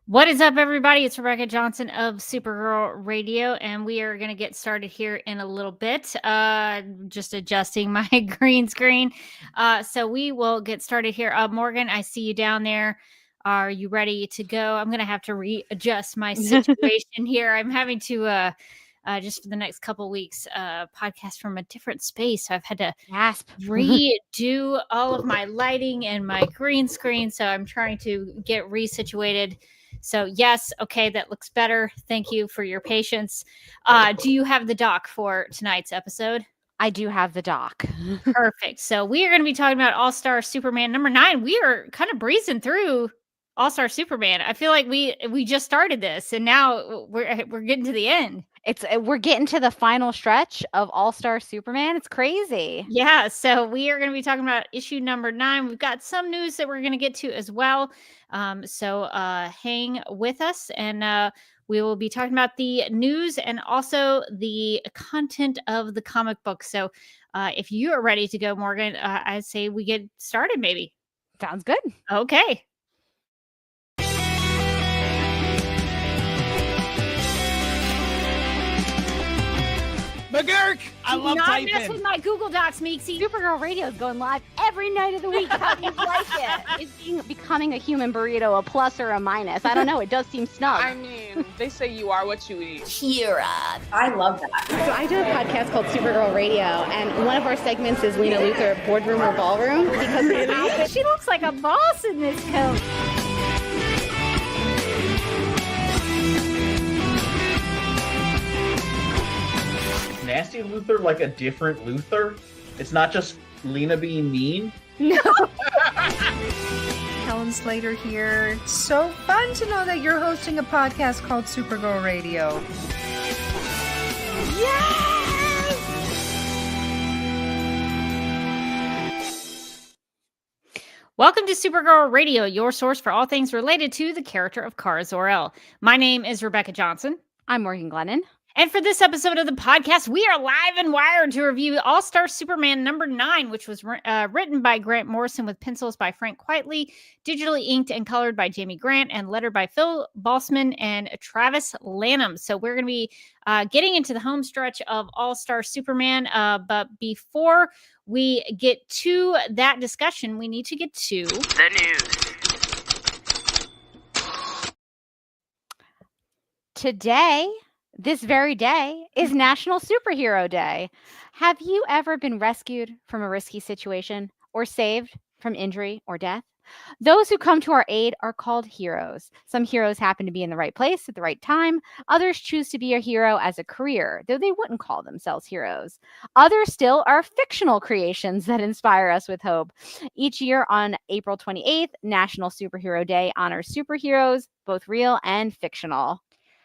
What is up, everybody? It's Rebecca Johnson of Supergirl Radio, and we are going to get started here in a little bit. Just adjusting my green screen. So we will get started here. Morgan, I see you down there. Are you ready to go? I'm going to have to readjust my situation here. I'm having to, just for the next couple weeks, podcast from a different space. So I've had to redo all of my lighting and my green screen. So I'm trying to get resituated. So yes, okay, that looks better. Thank you for your patience. Do you have the doc for tonight's episode? I do have the doc. Perfect. So we are going to be talking about All-Star Superman number 9. We are kind of breezing through All-Star Superman. I feel like we just started this, and now we're getting to the end. We're getting to the final stretch of All-Star Superman. It's crazy. Yeah, so we are going to be talking about issue number 9. We've got some news that we're going to get to as well. So hang with us, and we will be talking about the news and also the content of the comic book. So if you are ready to go, Morgan, I say we get started maybe. Sounds good. Okay. McGurk! I love typing. Not mess with my Google Docs, Meeksy. Supergirl Radio is going live every night of the week. How do you like it? Is becoming a human burrito a plus or a minus? I don't know. It does seem snug. I mean, they say you are what you eat. Kira. I love that. So I do a podcast called Supergirl Radio, and one of our segments is Lena Luthor, Boardroom or Ballroom. Because she looks like a boss in this coat. Nasty Luthor like a different Luthor? It's not just Lena being mean? No. Helen Slater here. So fun to know that you're hosting a podcast called Supergirl Radio. Yes! Welcome to Supergirl Radio, your source for all things related to the character of Kara Zor-El. My name is Rebecca Johnson. I'm Morgan Glennon. And for this episode of the podcast, we are live and wired to review All-Star Superman number 9, which was written by Grant Morrison with pencils by Frank Quitely, digitally inked and colored by Jamie Grant, and lettered by Phil Bossman and Travis Lanham. So we're going to be getting into the home stretch of All-Star Superman. But before we get to that discussion, we need to get to the news. Today, this very day, is National Superhero Day. Have you ever been rescued from a risky situation or saved from injury or death? Those who come to our aid are called heroes. Some heroes happen to be in the right place at the right time. Others choose to be a hero as a career, though they wouldn't call themselves heroes. Others still are fictional creations that inspire us with hope. Each year on April 28th, National Superhero Day honors superheroes, both real and fictional.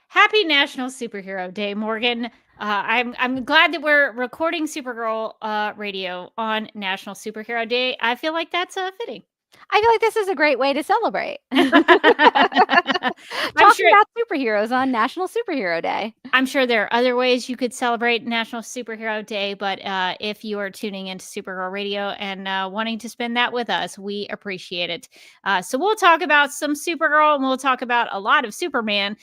Happy National Superhero Day, Morgan. I'm glad that we're recording Supergirl Radio on National Superhero Day. I feel like that's fitting. I feel like this is a great way to celebrate. Talking about superheroes on National Superhero Day. I'm sure there are other ways you could celebrate National Superhero Day, but if you are tuning into Supergirl Radio and wanting to spend that with us, we appreciate it. So we'll talk about some Supergirl, and we'll talk about a lot of Superman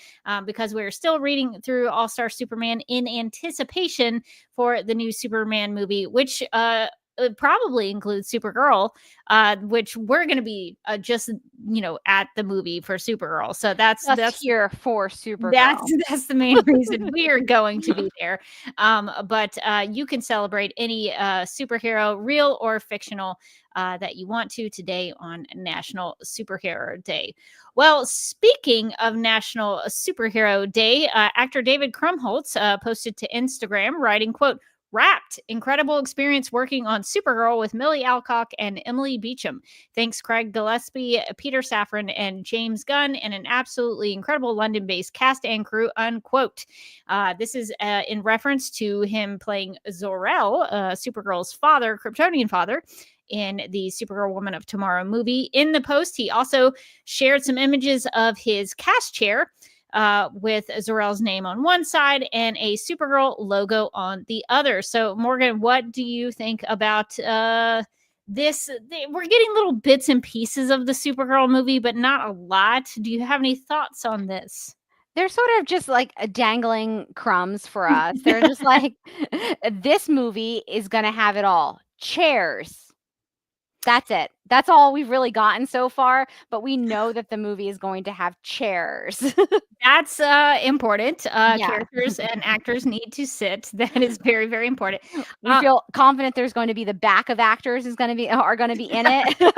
because we're still reading through All-Star Superman in anticipation for the new Superman movie, which it probably includes Supergirl, which we're going to be just, at the movie for Supergirl. So that's here for Supergirl. That's the main reason we are going to be there. But you can celebrate any superhero, real or fictional, that you want to today on National Superhero Day. Well, speaking of National Superhero Day, actor David Krumholtz posted to Instagram writing, quote, "Wrapped. Incredible experience working on Supergirl with Millie Alcock and Emily Beecham. Thanks Craig Gillespie, Peter Safran, and James Gunn, and an absolutely incredible London-based cast and crew," unquote. This is in reference to him playing Zor-El, Supergirl's father, Kryptonian father, in the Supergirl Woman of Tomorrow movie. In the post, he also shared some images of his cast chair with Zor-El's name on one side and a Supergirl logo on the other. So, Morgan, what do you think about we're getting little bits and pieces of the Supergirl movie, but not a lot. Do you have any thoughts on this? They're sort of just like dangling crumbs for us. They're just like, this movie is going to have it all. Chairs. That's it. That's all we've really gotten so far, but we know that the movie is going to have chairs. That's important. Characters and actors need to sit. That is very, very important. We feel confident there's going to be the back of actors are going to be in it.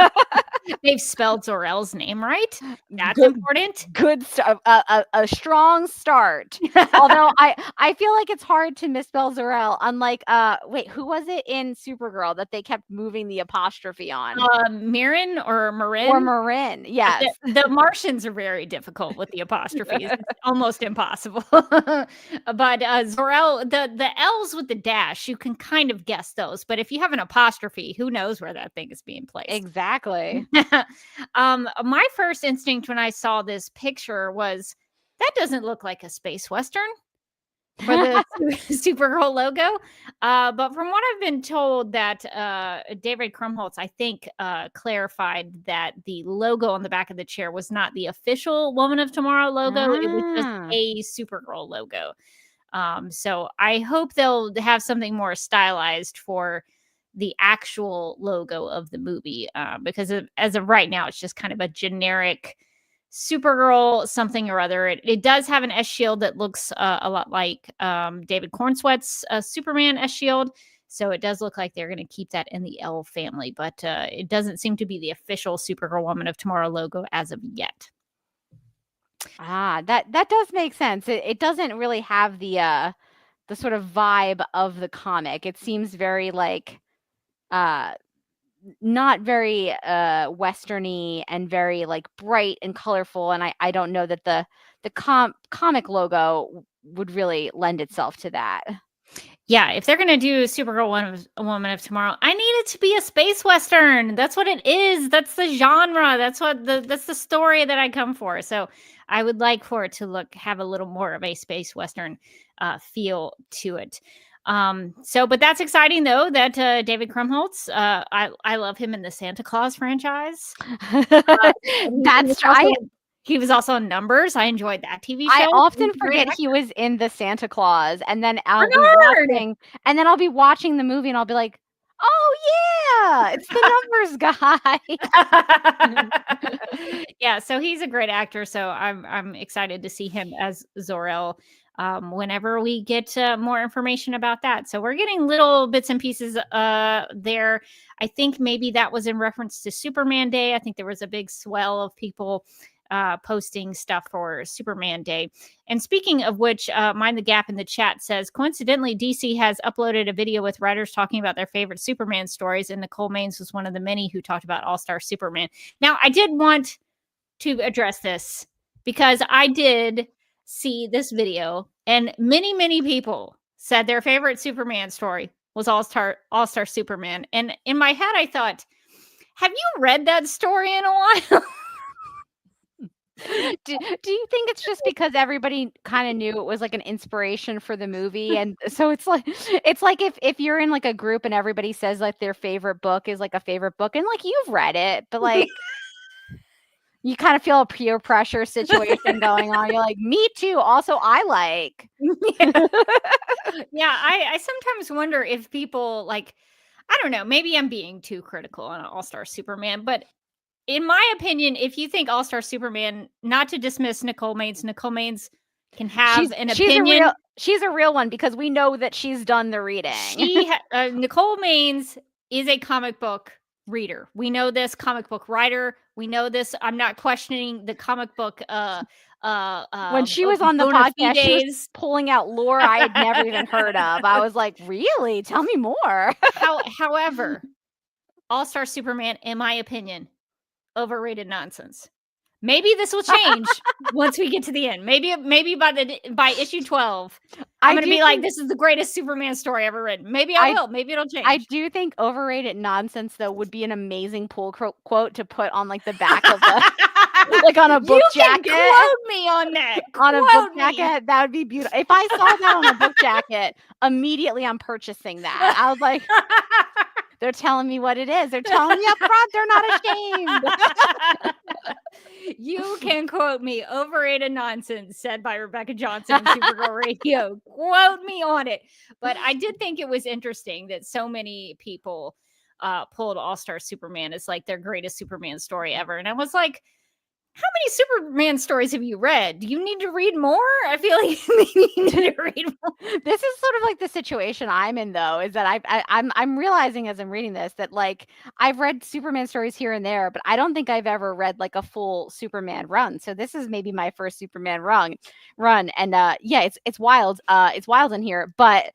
They've spelled Zor-El's name right. That's important. Good a strong start. Although I feel like it's hard to misspell Zor-El. Unlike wait, who was it in Supergirl that they kept moving the apostrophe on? Marin or Marin? Or Marin, yes. The Martians are very difficult with the apostrophes. It's almost impossible. But Zor-El, the L's with the dash, you can kind of guess those. But if you have an apostrophe, who knows where that thing is being placed? Exactly. My first instinct when I saw this picture was, that doesn't look like a space western for the Supergirl logo. But from what I've been told, that David Krumholtz, I think, clarified that the logo on the back of the chair was not the official Woman of Tomorrow logo. It was just a Supergirl logo. So I hope they'll have something more stylized for the actual logo of the movie, because as of right now, it's just kind of a generic Supergirl something or other. It does have an S shield that looks a lot like David Cornsweat's Superman S shield, so it does look like they're going to keep that in the L family, but it doesn't seem to be the official Supergirl Woman of Tomorrow logo as of yet. That does make sense. It doesn't really have the sort of vibe of the comic. It seems very like not very westerny and very like bright and colorful, and I don't know that the comic logo would really lend itself to that. Yeah, if they're going to do Supergirl Woman of Tomorrow, I need it to be a space western. That's what it is. That's the genre. That's the story that I come for. So I would like for it to have a little more of a space western feel to it. But that's exciting though, that David Krumholtz, I love him in the Santa Claus franchise. That's right. He was also in Numbers. I enjoyed that TV show. I often forget he was in the Santa Claus, and then I'll be watching the movie and I'll be like, oh yeah, it's the Numbers guy. Yeah, so he's a great actor. So I'm excited to see him as Zor-El whenever we get more information about that. So we're getting little bits and pieces there. I think maybe that was in reference to Superman Day. I think there was a big swell of people posting stuff for Superman Day. And speaking of which, Mind the Gap in the chat says, coincidentally, DC has uploaded a video with writers talking about their favorite Superman stories, and Nicole Maines was one of the many who talked about All-Star Superman. Now, I did want to address this because I did see this video, and many, many people said their favorite Superman story was All-Star Superman. And in my head, I thought, have you read that story in a while? Do you think it's just because everybody kind of knew it was like an inspiration for the movie, and so it's like if you're in like a group and everybody says like their favorite book is like a favorite book, and like you've read it, but like you kind of feel a peer pressure situation going on. You're like, me too. Also, I like. Yeah, I sometimes wonder if people like, I don't know, maybe I'm being too critical on All-Star Superman, but in my opinion, if you think All-Star Superman, not to dismiss Nicole Maines can have an opinion. She's a real one because we know that she's done the reading. Nicole Maines is a comic book reader. We know this, comic book writer. We know this. I'm not questioning the comic book. When she was on the podcast, she was pulling out lore I had never even heard of. I was like, really? Tell me more. However, All-Star Superman, in my opinion, overrated nonsense. Maybe this will change once we get to the end. Maybe by issue 12, I'm going to be like, this is the greatest Superman story ever written. Maybe I will. Maybe it'll change. I do think overrated nonsense, though, would be an amazing pull quote to put on like the back of the, like on a book jacket. You can quote me on that. On a book jacket, that would be beautiful. If I saw that on a book jacket, immediately I'm purchasing that. I was like, They're telling me what it is. They're telling me up front. They're not ashamed. You can quote me. Overrated nonsense said by Rebecca Johnson on Supergirl Radio. Quote me on it. But I did think it was interesting that so many people pulled All-Star Superman as like their greatest Superman story ever. And I was like, how many Superman stories have you read? Do you need to read more? I feel like you need to read more. This is sort of like the situation I'm in, though, is that I'm realizing as I'm reading this that like I've read Superman stories here and there, but I don't think I've ever read like a full Superman run. So this is maybe my first Superman run, and yeah, it's wild. It's wild in here, but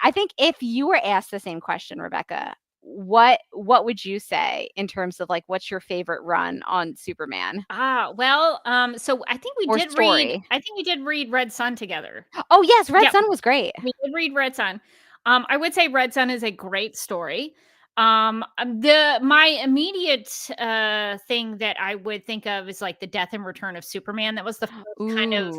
I think if you were asked the same question, Rebecca, what would you say in terms of like what's your favorite run on Superman? Well, so I think we did read Red Sun together. Oh yes, Red Sun was great. We did read Red Sun. I would say Red Sun is a great story. My immediate thing that I would think of is like the Death and Return of Superman. That was the first kind of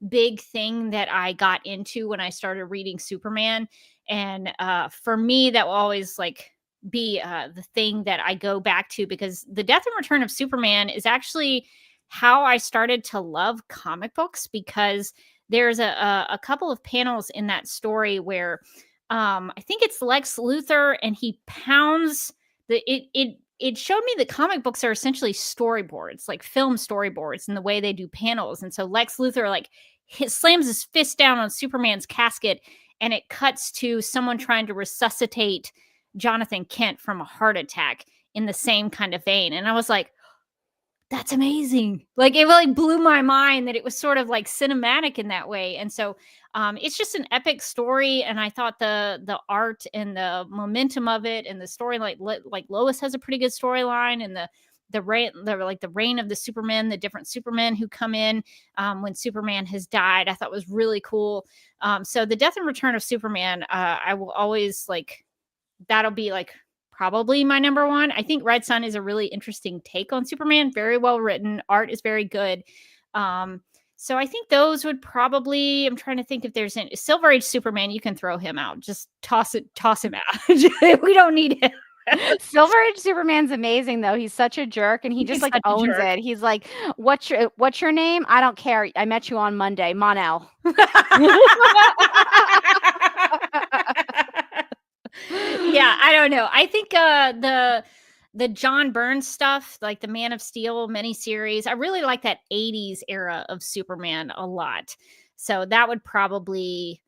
big thing that I got into when I started reading Superman. And for me, that will always like be the thing that I go back to, because the Death and Return of Superman is actually how I started to love comic books, because there's a couple of panels in that story where I think it's Lex Luthor and he pounds it showed me that comic books are essentially storyboards, like film storyboards, in the way they do panels. And so Lex Luthor like slams his fist down on Superman's casket, and it cuts to someone trying to resuscitate Jonathan Kent from a heart attack in the same kind of vein. And I was like, that's amazing. Like, it really blew my mind that it was sort of like cinematic in that way. And so it's just an epic story. And I thought the art and the momentum of it and the story, like Lois has a pretty good storyline, and the reign of the Supermen, the different Supermen who come in when Superman has died, I thought was really cool. So the Death and Return of Superman, I will always like, that'll be like probably my number one. I think Red Sun is a really interesting take on Superman. Very well written. Art is very good. So I think those would probably, I'm trying to think if there's any Silver Age Superman, you can throw him out. Just toss him out. We don't need him. Silver Age Superman's amazing though. He's such a jerk, and he just like owns it. He's like, what's your name? I don't care. I met you on Monday. Mon-El. Yeah, I don't know. I think the John Byrne stuff, like the Man of Steel miniseries, I really like that 80s era of Superman a lot. So that would probably,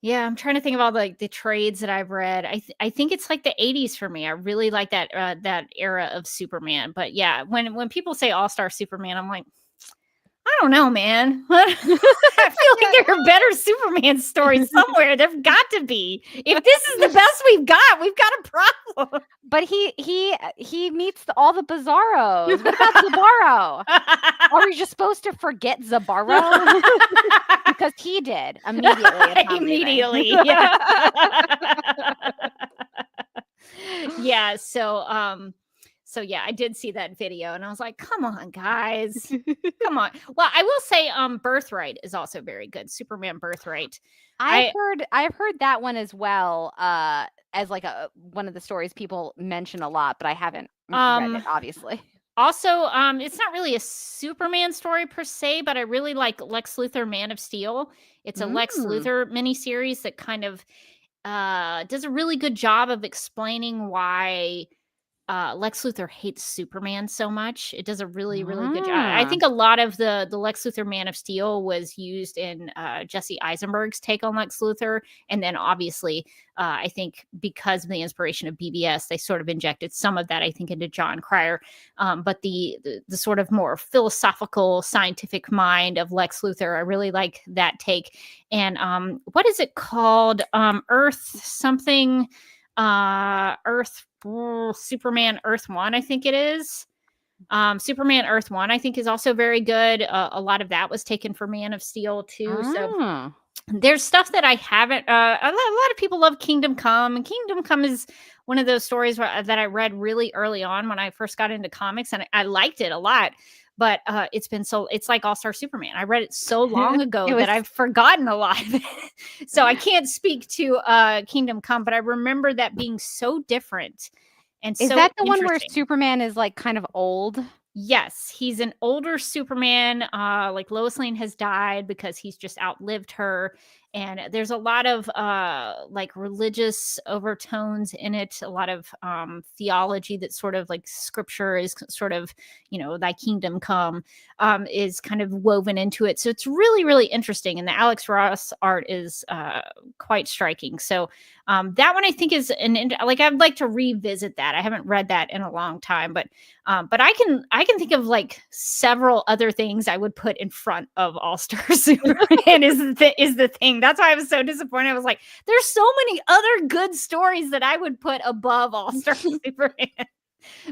yeah, I'm trying to think of all the trades that I've read. I think it's like the 80s for me. I really like that that era of Superman. But yeah, when people say All-Star Superman, I'm like, I don't know, man. I feel like there are better Superman stories somewhere. There've got to be. If this is the best we've got a problem. But he meets all the Bizarros. What about Zabaro? Are we just supposed to forget Zabaro? Because he did immediately. Yeah. Yeah. So yeah, I did see that video and I was like, come on, guys. Come on. Well, I will say Birthright is also very good. Superman Birthright. I've heard that one as well, as like one of the stories people mention a lot, but I haven't read it, obviously. Also, it's not really a Superman story per se, but I really like Lex Luthor Man of Steel. It's a Lex Luthor miniseries that kind of does a really good job of explaining why Lex Luthor hates Superman so much. It does a really, really good job. I think a lot of the Lex Luthor Man of Steel was used in Jesse Eisenberg's take on Lex Luthor. And then obviously, I think because of the inspiration of BBS, they sort of injected some of that, I think, into John Cryer. But the sort of more philosophical, scientific mind of Lex Luthor, I really like that take. And what is it called? Earth something, Superman Earth 1, I think it is. Superman Earth 1, I think, is also very good. A lot of that was taken for Man of Steel too. So there's stuff that I haven't. A lot of people love Kingdom Come, and Kingdom Come is one of those stories that I read really early on when I first got into comics, and I liked it a lot. but it's like All-Star Superman. I read it so long ago It was- that I've forgotten a lot of it. So I can't speak to Kingdom Come, but I remember that being so different and Is so that the one where interesting. Superman is like kind of old? Yes, he's an older Superman. Like Lois Lane has died because he's just outlived her. And there's a lot of like religious overtones in it, a lot of theology that sort of like scripture is sort of, thy kingdom come is kind of woven into it. So it's really, really interesting. And the Alex Ross art is quite striking. So that one I think is like I'd like to revisit that. I haven't read that in a long time, but I can think of like several other things I would put in front of All-Star Superman is the thing. That's why I was so disappointed. I was like, there's so many other good stories that I would put above All-Star Superman.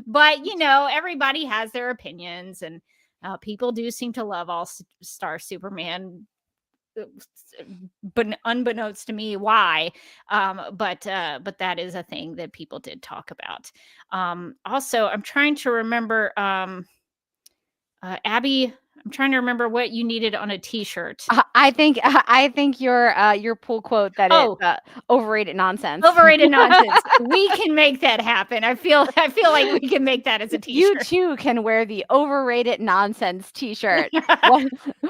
But everybody has their opinions, and people do seem to love All-Star Superman. But unbeknownst to me why, but that is a thing that people did talk about. Also, I'm trying to remember, Abby, I'm trying to remember what you needed on a t-shirt. I think your pull quote that it's overrated nonsense. Overrated nonsense. We can make that happen. I feel like we can make that as a t-shirt. You too can wear the overrated nonsense t-shirt.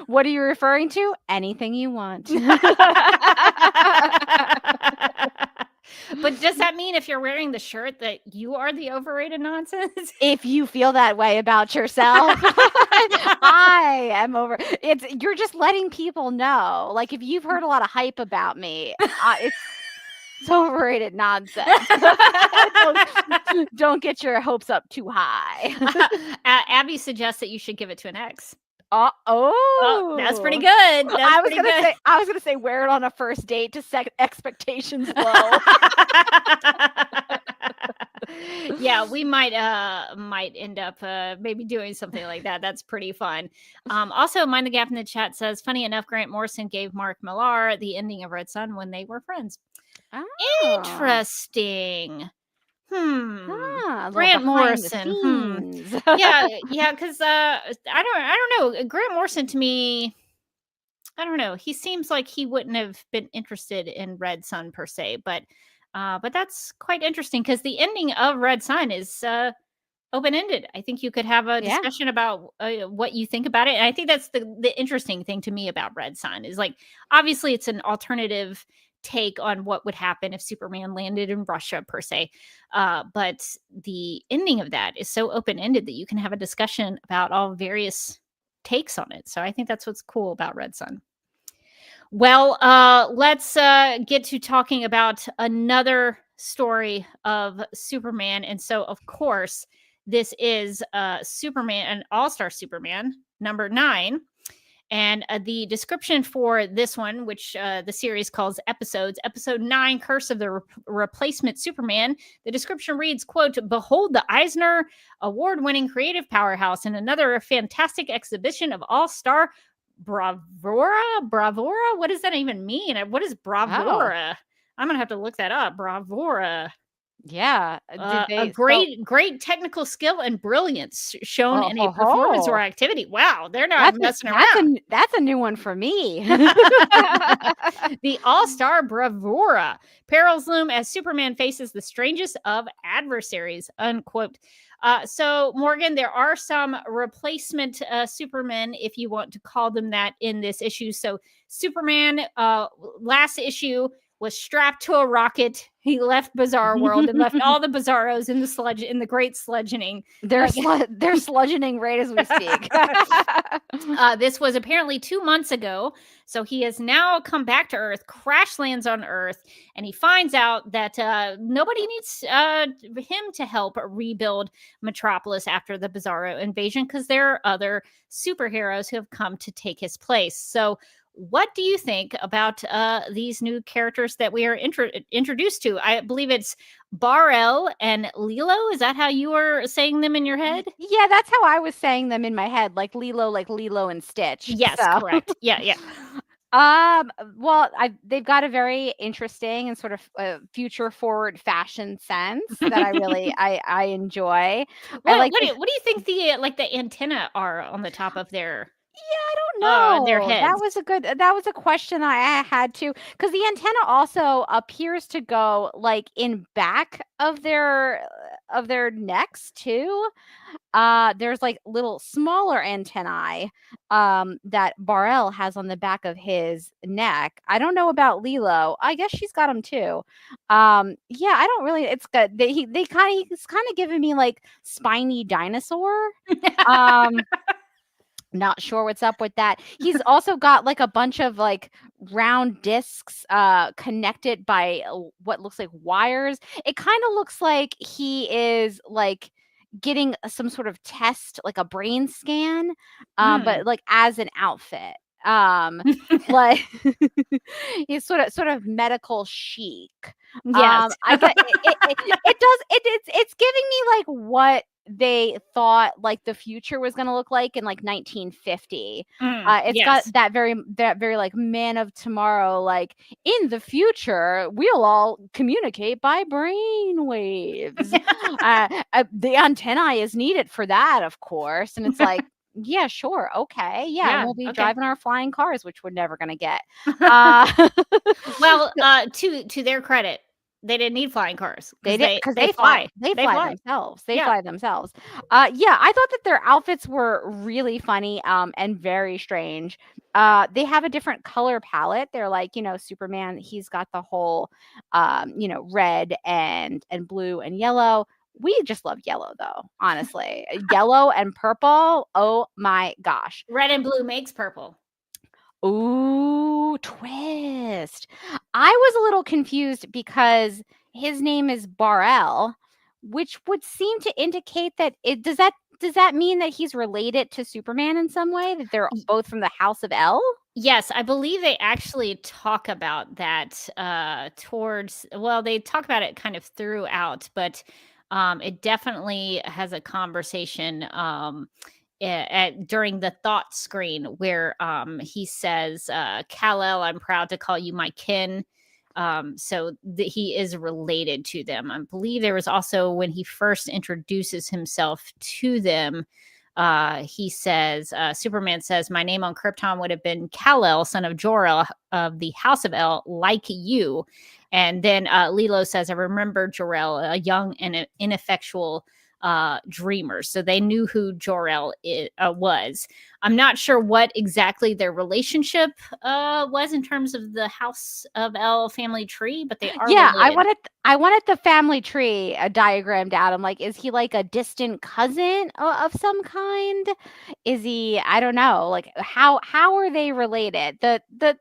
What are you referring to? Anything you want. But does that mean if you're wearing the shirt that you are the overrated nonsense? If you feel that way about yourself, I am over. You're just letting people know. Like if you've heard a lot of hype about me, it's overrated nonsense. Don't get your hopes up too high. Abby suggests that you should give it to an ex. Oh, that's pretty good. I was gonna say wear it on a first date to set expectations low. Yeah, we might end up maybe doing something like that. That's pretty fun. Also, Mind the Gap in the chat says, funny enough, Grant Morrison gave Mark Millar the ending of Red Son when they were friends. Oh. Interesting. Grant Morrison. Yeah, because I don't know. Grant Morrison to me, I don't know. He seems like he wouldn't have been interested in Red Son per se, but that's quite interesting because the ending of Red Son is open-ended. I think you could have a discussion about what you think about it, and I think that's the interesting thing to me about Red Son is like obviously it's an alternative take on what would happen if Superman landed in Russia per se. But the ending of that is so open-ended that you can have a discussion about all various takes on it. So I think that's what's cool about Red Son. Well, let's get to talking about another story of Superman. And so, of course, this is Superman, an All-Star Superman, number 9. And the description for this one, which the series calls episodes, episode 9, Curse of the Replacement Superman, the description reads, quote, behold the Eisner award-winning creative powerhouse in another fantastic exhibition of all-star bravura? What does that even mean? What is bravura? I'm going to have to look that up. Bravura. Yeah. A great technical skill and brilliance shown in a performance or activity. Wow, they're not messing around. That's a new one for me. The All-Star Bravura. Perils loom as Superman faces the strangest of adversaries, unquote. So, Morgan, there are some replacement Supermen, if you want to call them that, in this issue. So, Superman, last issue, was strapped to a rocket. He left Bizarro World and left all the Bizarros in the great sludgeoning. They're sludgeoning right as we speak. This was apparently 2 months ago. So he has now come back to Earth, crash lands on Earth, and he finds out that nobody needs him to help rebuild Metropolis after the Bizarro invasion because there are other superheroes who have come to take his place. So what do you think about these new characters that we are introduced to? I believe it's Bar-El and Lilo. Is that how you were saying them in your head? Yeah, that's how I was saying them in my head, like Lilo and Stitch. Yes, correct. Yeah. Well, they've got a very interesting and sort of future forward fashion sense that I really I enjoy. I like What do you think the like the antenna are on the top of their I don't their know. heads? That was a question I had too, because the antenna also appears to go like in back of their necks too. There's like little smaller antennae that Barel has on the back of his neck. I don't know about Lilo. I guess she's got them too. Yeah, I don't really. It's good. He's kind of giving me like spiny dinosaur. Um, Not sure what's up with that. He's also got like a bunch of like round discs connected by what looks like wires. It kind of looks like he is like getting some sort of test, like a brain scan, but like as an outfit. Like he's sort of medical chic. Yes. I get it's giving me like what they thought like the future was going to look like in like 1950. It's got that very like man of tomorrow, like in the future we'll all communicate by brain waves. The antennae is needed for that, of course, and it's like yeah, sure, okay, yeah, we'll be driving our flying cars, which we're never going to get. Well, to their credit, they didn't need flying cars. They fly themselves. They fly themselves. Yeah, I thought that their outfits were really funny and very strange. They have a different color palette. They're like, Superman, he's got the whole red and blue and yellow. We just love yellow though, honestly. Yellow and purple. Oh my gosh. Red and blue makes purple. Ooh, twist. I was a little confused because his name is Barel, which would seem to indicate that does that mean that he's related to Superman in some way, that they're both from the House of El? Yes, I believe they actually talk about that they talk about it kind of throughout, but it definitely has a conversation during the thought screen where he says, Kal-El, I'm proud to call you my kin. So he is related to them. I believe there was also when he first introduces himself to them, he says, Superman says, my name on Krypton would have been Kal-El, son of Jor-El of the House of El, like you. And then Lilo says, I remember Jor-El, a young and ineffectual dreamer. So they knew who Jor-El was. I'm not sure what exactly their relationship was in terms of the House of El family tree, but they are related. I wanted the family tree diagrammed out. I'm like, is he like a distant cousin of some kind? Is he? I don't know. Like how are they related? The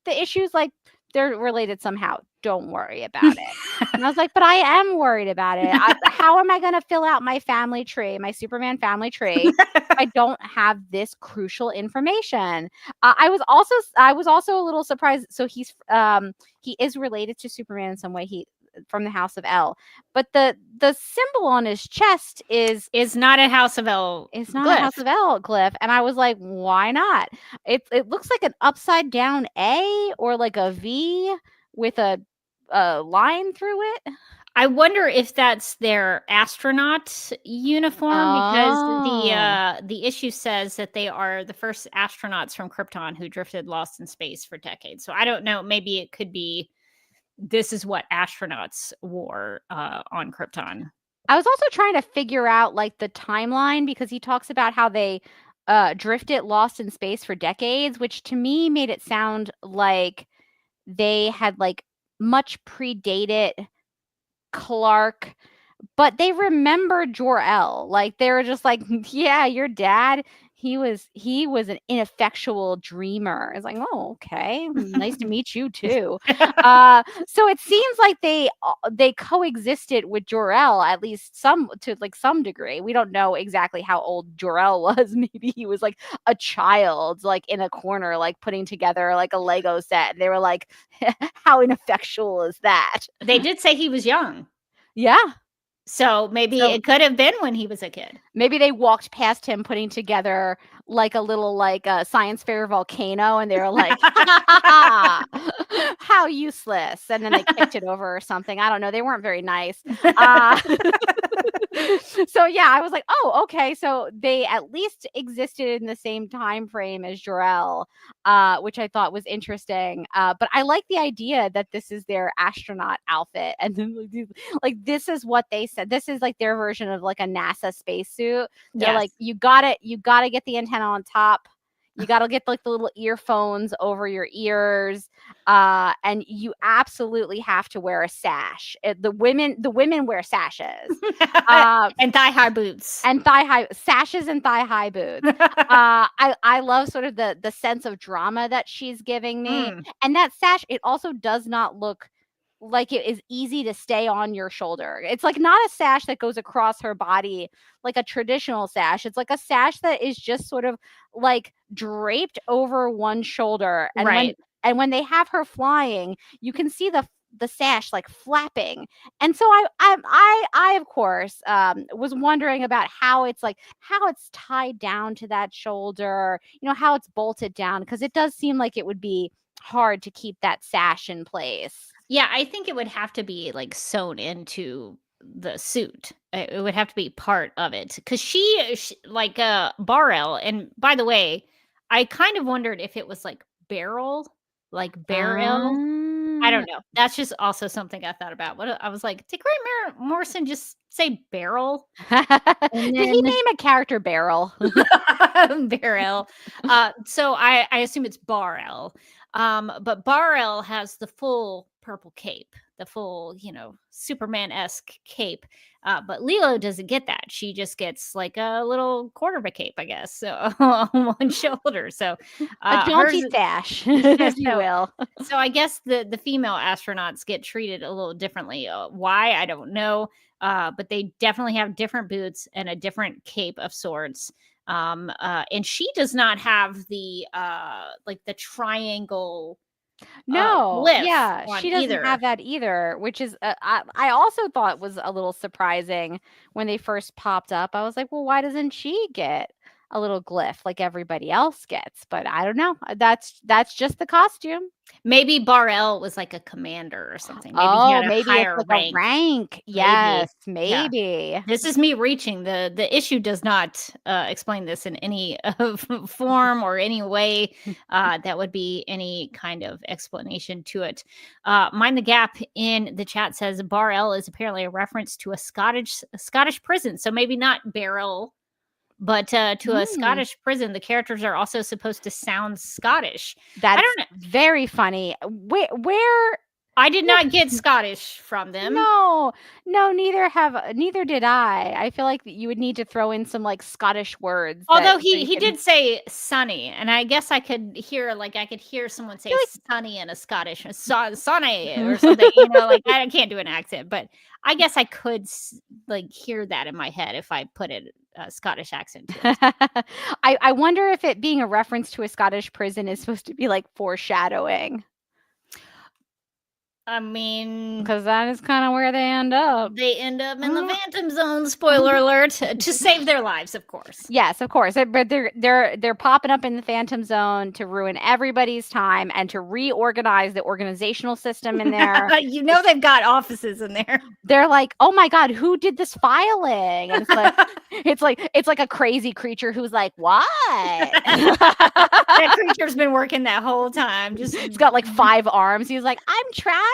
issues, like they're related somehow. Don't worry about it. And I was like, but I am worried about it. How am I going to fill out my family tree, my Superman family tree, if I don't have this crucial information? I was also a little surprised. So he is related to Superman in some way. He from the House of El, but the symbol on his chest is not a House of El. It's not a House of El glyph, and I was like, why not? It looks like an upside down A or like a V with a line through it. I wonder if that's their astronaut uniform, because the issue says that they are the first astronauts from Krypton who drifted lost in space for decades. So I don't know. Maybe it could be this is what astronauts wore on Krypton. I was also trying to figure out like the timeline, because he talks about how they drifted lost in space for decades, which to me made it sound like they had like much predated Clark, but they remembered Jor-El. Like they were just like, yeah, your dad, he was an ineffectual dreamer. It's like, oh, okay, nice to meet you too. So it seems like they coexisted with Jor-El, at least to some degree. We don't know exactly how old Jor-El was. Maybe he was like a child, like in a corner, like putting together like a Lego set. And they were like, how ineffectual is that? They did say he was young. Yeah. So maybe it could have been when he was a kid. Maybe they walked past him putting together like a little like science fair volcano, and they were like, how useless, and then they kicked it over or something. I don't know. They weren't very nice. So yeah, I was like, oh, okay. So they at least existed in the same time frame as Jor-El, which I thought was interesting. But I like the idea that this is their astronaut outfit, and then like this is what they said. This is like their version of like a NASA spacesuit. They're like, you got to get the antenna on top. You got to get like the little earphones over your ears, and you absolutely have to wear a sash. The women wear sashes, and thigh-high boots, and sashes and thigh-high boots. I love sort of the sense of drama that she's giving me, and that sash. It also does not look like it is easy to stay on your shoulder. It's like not a sash that goes across her body like a traditional sash. It's like a sash that is just sort of like draped over one shoulder. And when they have her flying, you can see the sash like flapping. And so I of course was wondering about how it's tied down to that shoulder, how it's bolted down, because it does seem like it would be hard to keep that sash in place. Yeah, I think it would have to be like sewn into the suit. It would have to be part of it, because she like Bar-El. And by the way, I kind of wondered if it was like Beryl, like Beryl. I don't know. That's just also something I thought about. What I was like, did Grant Morrison just say Beryl? Did he name a character Beryl? Beryl. So I assume it's Bar-El. But Bar-El has the full purple cape, the full, Superman-esque cape. But Lilo doesn't get that. She just gets like a little quarter of a cape, I guess, so on one shoulder. So a jaunty sash, if you will. So I guess the female astronauts get treated a little differently. Why? I don't know. But they definitely have different boots and a different cape of sorts. And she does not have the like the triangle. No, yeah, she doesn't either. have that either, which is I also thought was a little surprising when they first popped up. I was like, well, why doesn't she get a little glyph like everybody else gets? But I don't know. That's just the costume. Maybe Bar-El was like a commander or something. Maybe he had a higher it's like rank. A rank. Yes, maybe. Yeah. This is me reaching. The issue does not explain this in any form or any way that would be any kind of explanation to it. Mind the Gap in the chat says Bar-El is apparently a reference to a Scottish prison. So maybe not Beryl, but to a Scottish prison. The characters are also supposed to sound Scottish. That's very funny. Where I did not get Scottish from them. No, neither did I. I feel like you would need to throw in some like Scottish words. Although he did say sunny, and I guess I could hear someone say sunny in a Scottish sunny or something. Like I can't do an accent, but I guess I could like hear that in my head if I put it a Scottish accent. I wonder if it being a reference to a Scottish prison is supposed to be like foreshadowing. I mean, because that is kind of where they end up. They end up in the Phantom Zone. Spoiler alert! To save their lives, of course. Yes, of course. But they're popping up in the Phantom Zone to ruin everybody's time and to reorganize the organizational system in there. They've got offices in there. They're like, oh my god, who did this filing? And it's like a crazy creature who's like, what? That creature's been working that whole time. He's got like 5 arms. He's like, I'm trying.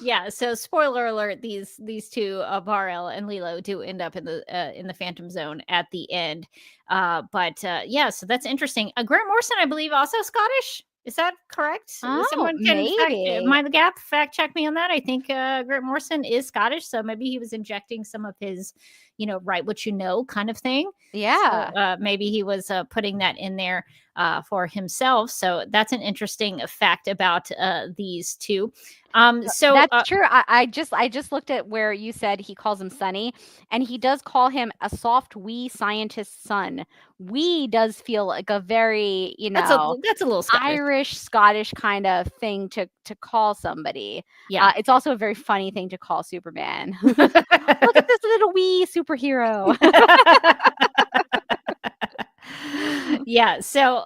Yeah, so spoiler alert, these two Bar-El and Lilo do end up in the Phantom Zone at the end. But so that's interesting. Grant Morrison, I believe, also Scottish. Is that correct? Someone can Mind the Gap fact check me on that. I think Grant Morrison is Scottish, so maybe he was injecting some of his, write what you know kind of thing. Yeah. So, maybe he was putting that in there. for himself. So that's an interesting fact about these two. That's true. I just looked at where you said he calls him Sonny, and he does call him a soft wee scientist son. Wee does feel like a very, that's a little Scottish. Irish, Scottish kind of thing to call somebody. Yeah. It's also a very funny thing to call Superman. Look at this little wee superhero. Yeah, so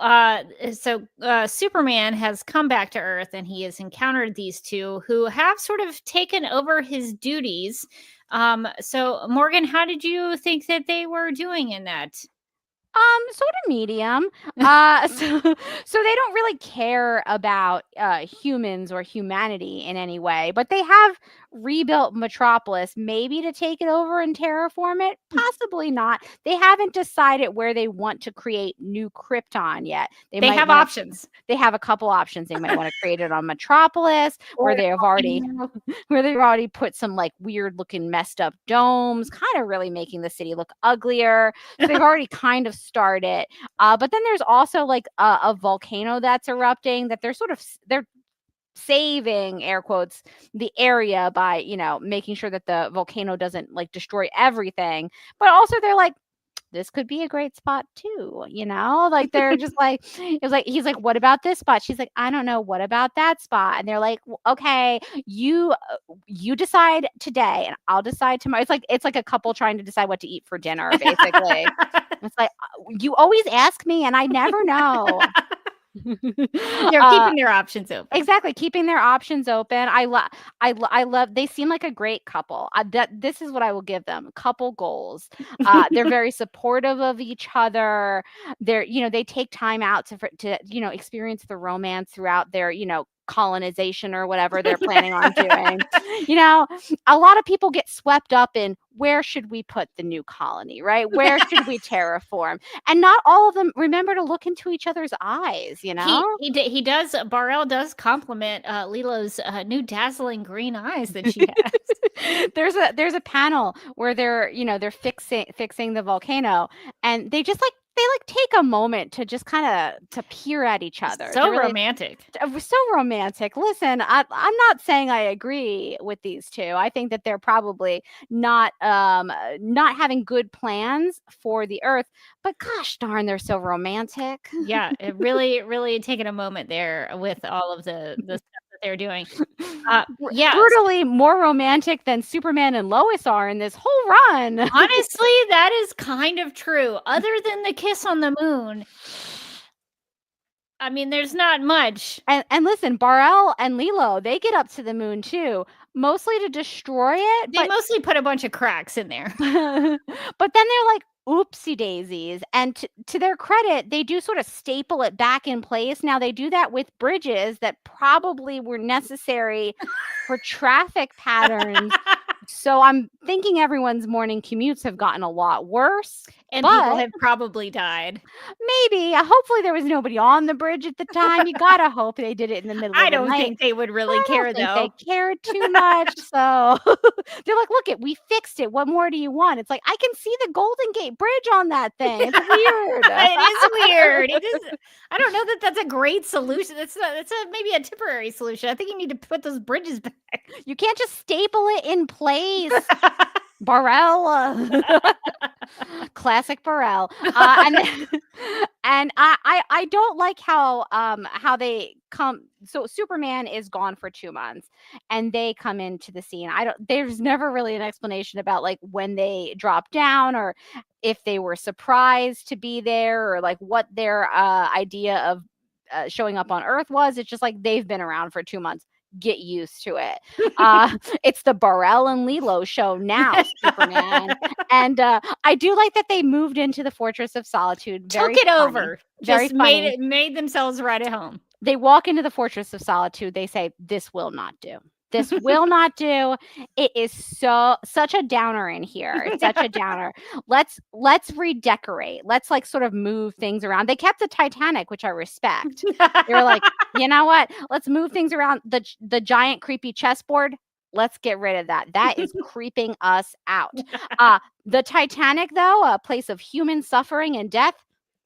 Superman has come back to Earth, and he has encountered these two who have sort of taken over his duties. So Morgan, how did you think that they were doing in that? Sort of medium. So they don't really care about humans or humanity in any way, but they have rebuilt Metropolis, maybe to take it over and terraform it, possibly not. They haven't decided where they want to create new Krypton yet. They have options. They have a couple options. They might want to create it on Metropolis, where they've already put some like weird looking messed up domes, kind of really making the city look uglier. So they've already kind of started. But then there's also like a volcano that's erupting that they're saving, air quotes, the area by, making sure that the volcano doesn't like destroy everything. But also they're like, this could be a great spot too, like they're just like, he's like, what about this spot? She's like, I don't know, what about that spot? And they're like, okay, you decide today and I'll decide tomorrow. It's like a couple trying to decide what to eat for dinner, basically. It's like, you always ask me and I never know. They're keeping their options open. Exactly, keeping their options open. I love. They seem like a great couple. This is what I will give them: couple goals. They're very supportive of each other. They take time out to experience the romance throughout their colonization or whatever they're planning on doing. A lot of people get swept up in where should we put the new colony, right? Where should we terraform? And not all of them remember to look into each other's eyes, He does. Bar-El does compliment Lilo's new dazzling green eyes that she has. There's a panel where they're fixing the volcano, and they just they take a moment to just kind of to peer at each other. So really romantic. So romantic. Listen, I'm not saying I agree with these two. I think that they're probably not having good plans for the Earth, but gosh darn, they're so romantic. Yeah, it really taking a moment there with all of the stuff that they're doing. Yeah, brutally more romantic than Superman and Lois are in this whole run. Honestly, that is kind of true. Other than the kiss on the moon, I mean, there's not much. And listen, Bar-El and Lilo, they get up to the moon too, mostly to destroy it. They mostly put a bunch of cracks in there. But then they're like, oopsie daisies. And to their credit, they do sort of staple it back in place. Now, they do that with bridges that probably were necessary for traffic patterns. So I'm thinking everyone's morning commutes have gotten a lot worse. And people have probably died. Maybe. Hopefully there was nobody on the bridge at the time. You gotta hope they did it in the middle of the night. I don't think they would really care, though. They cared too much. So they're like, look, we fixed it. What more do you want? It's like, I can see the Golden Gate Bridge on that thing. It's weird. It is weird. It is. I don't know that that's a great solution. That's maybe a temporary solution. I think you need to put those bridges back. You can't just staple it in place. Bar-El, classic Bar-El, and I don't like how they come. So Superman is gone for 2 months, and they come into the scene. There's never really an explanation about like when they dropped down, or if they were surprised to be there, or like what their idea of showing up on Earth was. It's just like they've been around for 2 months. Get used to it. It's the Bar-El and Lilo show now, Superman. And I do like that they moved into the Fortress of Solitude. Took it over. Very just funny. Made themselves right at home. They walk into the Fortress of Solitude. They say, "This will not do. This will not do." It is such a downer in here. It's such a downer. Let's redecorate. Let's like sort of move things around. They kept the Titanic, which I respect. They were like, you know what? Let's move things around. The giant creepy chessboard. Let's get rid of that. That is creeping us out. The Titanic, though, a place of human suffering and death.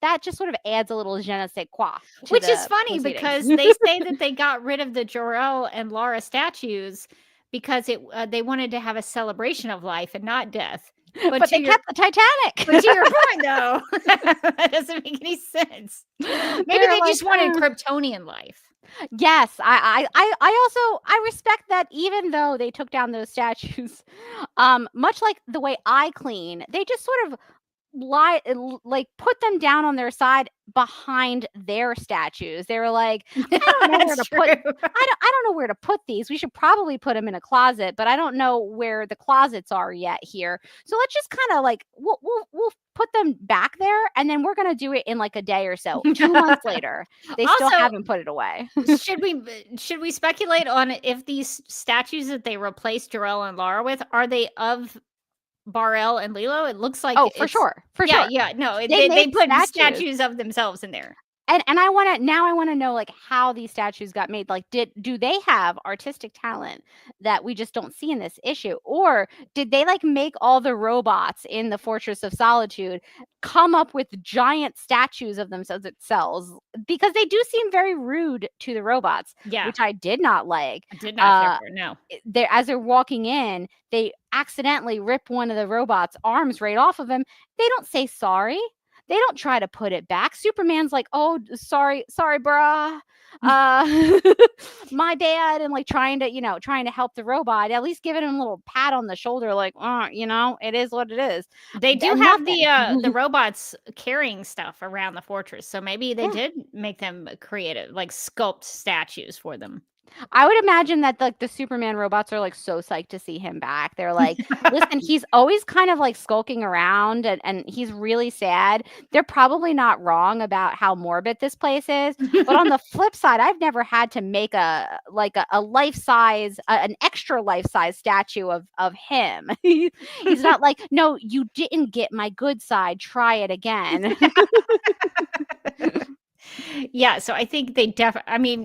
that just sort of adds a little je ne sais quoi. Which is funny proceedings. because they say that they got rid of the Jor-El and Lara statues because they wanted to have a celebration of life and not death. But they kept the Titanic. But to your point, though, that doesn't make any sense. Maybe they just wanted Kryptonian life. Yes, I respect that. Even though they took down those statues, much like the way I clean, they just sort of put them down on their side behind their statues. They were like, I don't know where to put. I don't know where to put these. We should probably put them in a closet, but I don't know where the closets are yet here. So let's just kind of like we'll put them back there, and then we're gonna do it in like a day or so. 2 months later, they still haven't put it away. should we speculate on if these statues that they replaced Jor-El and Lara with are they of Bar-El and Lilo? It looks like for sure. Yeah, no, they put statues of themselves in there. And I want to know like how these statues got made. Like, do they have artistic talent that we just don't see in this issue, or did they like make all the robots in the Fortress of Solitude come up with giant statues of themselves? Because they do seem very rude to the robots, which I did not like. I did not care for, no. As they're walking in, they accidentally rip one of the robots' arms right off of him. They don't say sorry. They don't try to put it back. Superman's like, oh, sorry, bruh. My bad. And like trying to help the robot, at least giving him a little pat on the shoulder, like, it is what it is. They do have the robots carrying stuff around the fortress. So maybe they did make them creative, like sculpt statues for them. I would imagine that like the Superman robots are like so psyched to see him back. They're like, listen, he's always kind of like skulking around and he's really sad. They're probably not wrong about how morbid this place is. But on the flip side, I've never had to make a life-size, an extra life-size statue of him. He's not like, no, you didn't get my good side. Try it again. Yeah, so I think they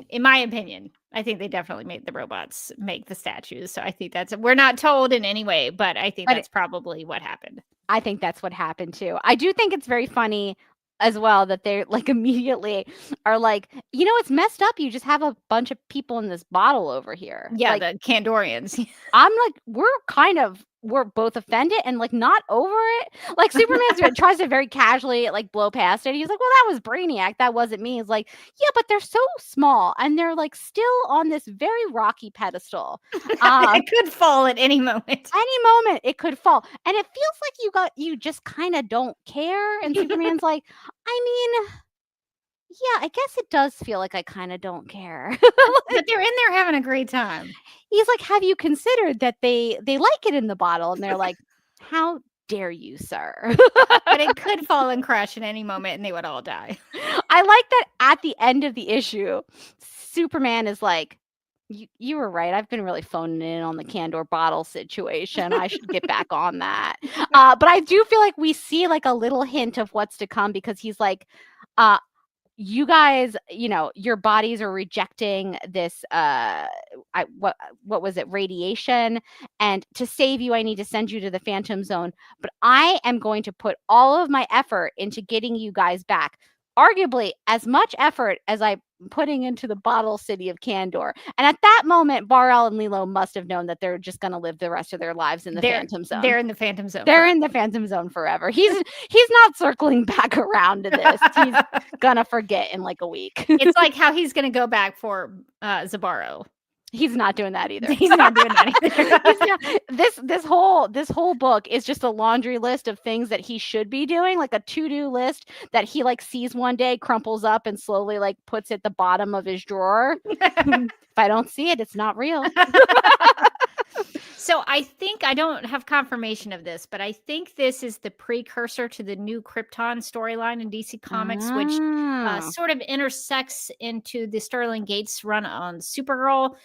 in my opinion, I think they definitely made the robots make the statues. So I think we're not told in any way, but I think that's probably what happened. I think that's what happened too. I do think it's very funny as well that they're like immediately are like, it's messed up. You just have a bunch of people in this bottle over here. Yeah, like, the Kandorians. I'm like, we're both offended and like not over it. Like Superman tries to very casually like blow past it. He's like, well, that was Brainiac. That wasn't me. He's like, yeah, but they're so small and they're like still on this very rocky pedestal. It could fall at any moment. Any moment it could fall. And it feels like you just kind of don't care. And Superman's like, yeah, I guess it does feel like I kind of don't care. But they're in there having a great time. He's like, have you considered that they like it in the bottle? And they're like, how dare you, sir? But it could fall and crash at any moment and they would all die. I like that at the end of the issue, Superman is like, you were right. I've been really phoning in on the Kandor bottle situation. I should get back on that. But I do feel like we see like a little hint of what's to come because he's like, you guys, your bodies are rejecting this, what was it? Radiation. And to save you, I need to send you to the Phantom Zone. But I am going to put all of my effort into getting you guys back. Arguably as much effort as I'm putting into the bottle city of Kandor. And at that moment, Bar-El and Lilo must have known that they're just going to live the rest of their lives in the Phantom Zone. They're in the Phantom Zone. They're in the Phantom Zone forever. He's not circling back around to this. He's going to forget in like a week. It's like how he's going to go back for Zabaro. He's not doing that either. He's not doing that either. This whole book is just a laundry list of things that he should be doing, like a to-do list that he like sees one day, crumples up, and slowly like puts at the bottom of his drawer. If I don't see it, it's not real. So I think I don't have confirmation of this, but I think this is the precursor to the new Krypton storyline in DC Comics, which sort of intersects into the Sterling Gates run on Supergirl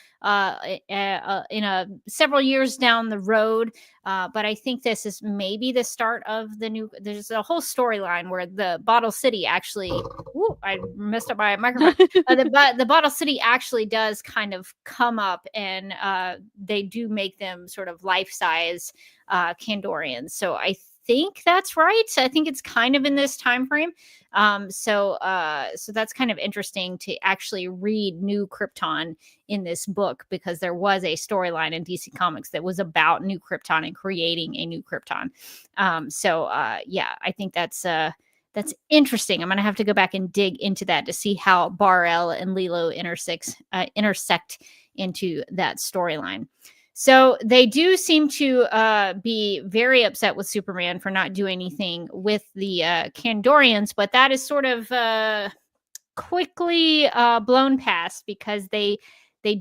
several years down the road. But I think this is maybe the start of the new. There's a whole storyline where the Bottle City actually. Ooh, I messed up my microphone. The Bottle City actually does kind of come up, and they do make them sort of life-size Kandorians. So I think that's right. I think it's kind of in this time frame. So that's kind of interesting to actually read New Krypton in this book, because there was a storyline in DC Comics that was about New Krypton and creating a new Krypton. Yeah, I think that's interesting. I'm gonna have to go back and dig into that to see how Bar-El and Lilo intersect into that storyline. So they do seem to be very upset with Superman for not doing anything with the Kandorians, but that is sort of quickly blown past, because they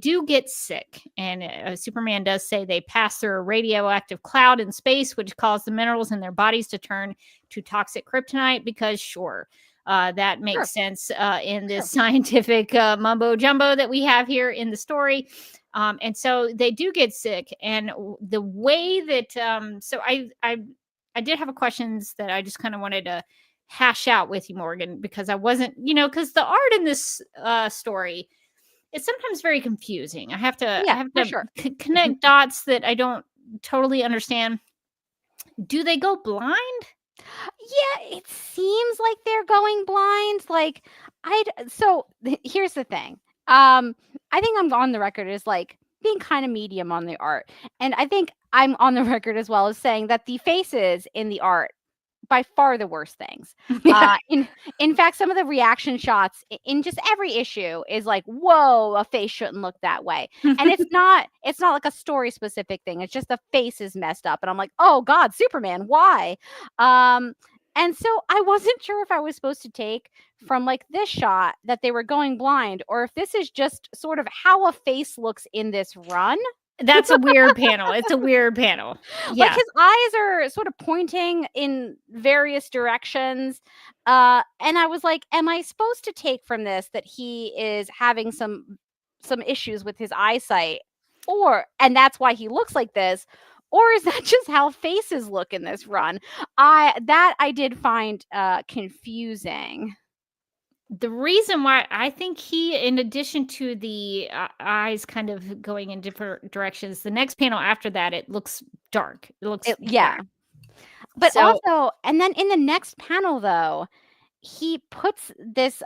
do get sick, and Superman does say they pass through a radioactive cloud in space, which caused the minerals in their bodies to turn to toxic kryptonite, because that makes sense in this scientific mumbo jumbo that we have here in the story. And so they do get sick, and the way that so I did have a questions that I just kind of wanted to hash out with you, Morgan, because I wasn't, because the art in this story, it's sometimes very confusing. I have to connect dots that I don't totally understand. Do they go blind? Yeah, it seems like they're going blind. Like, so here's the thing. I think I'm on the record as like being kind of medium on the art. And I think I'm on the record as well as saying that the faces in the art, by far the worst things. In fact, some of the reaction shots in just every issue is like, whoa, a face shouldn't look that way. And it's not like a story specific thing. It's just the face is messed up. And I'm like, oh God, Superman, why? And so I wasn't sure if I was supposed to take from like this shot that they were going blind, or if this is just sort of how a face looks in this run. That's a weird panel. It's a weird panel. Yeah. Like his eyes are sort of pointing in various directions. And I was like, am I supposed to take from this that he is having some issues with his eyesight, and that's why he looks like this? Or is that just how faces look in this run? I did find confusing. The reason why I think he, in addition to the eyes kind of going in different directions, the next panel after that, it looks dark. It looks yeah. But also, and then in the next panel though, he puts this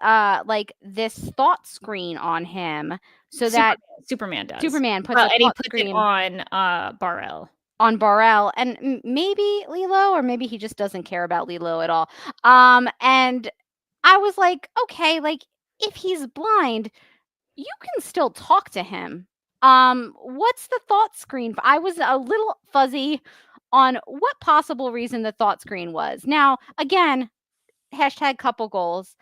this thought screen on him so that Superman does. Superman puts a thought screen it on Bar-El. On Bar-El, and maybe Lilo, or maybe he just doesn't care about Lilo at all. And I was like, okay, like if he's blind, you can still talk to him. What's the thought screen? I was a little fuzzy on what possible reason the thought screen was. Now, again, hashtag couple goals.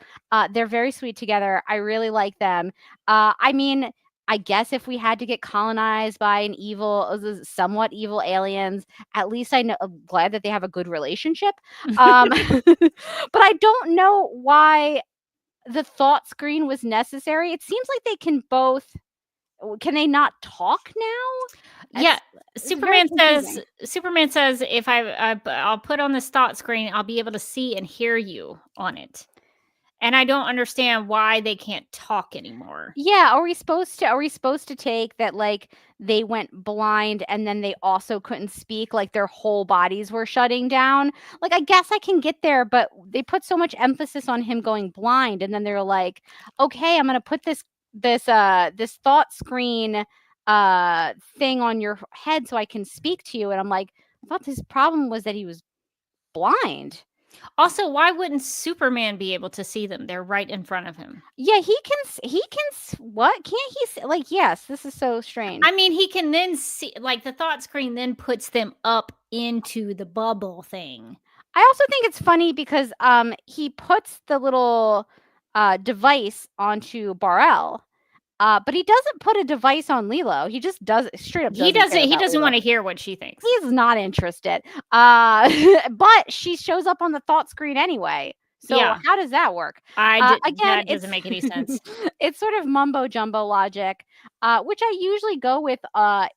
They're very sweet together. I really like them. I mean, I guess if we had to get colonized by somewhat evil aliens, at least I'm glad that they have a good relationship. But I don't know why the thought screen was necessary. It seems like they can both. Can they not talk now? Yeah, Superman says if I'll put on this thought screen, I'll be able to see and hear you on it. And I don't understand why they can't talk anymore. Yeah, are we supposed to take that like they went blind and then they also couldn't speak, like their whole bodies were shutting down? Like, I guess I can get there, but they put so much emphasis on him going blind, and then they're like, okay, I'm gonna put this thought screen thing on your head so I can speak to you. And I'm like, I thought his problem was that he was blind. Also, why wouldn't Superman be able to see them? They're right in front of him. Yeah, he can. What can't he see? Like, yes, this is so strange. I mean, he can then see, like the thought screen then puts them up into the bubble thing. I also think it's funny because he puts the little device onto Bar-El. But he doesn't put a device on Lilo. He just does it straight up. He doesn't want to hear what she thinks. He's not interested. But she shows up on the thought screen anyway. So yeah. How does that work? That doesn't make any sense. It's sort of mumbo jumbo logic, which I usually go with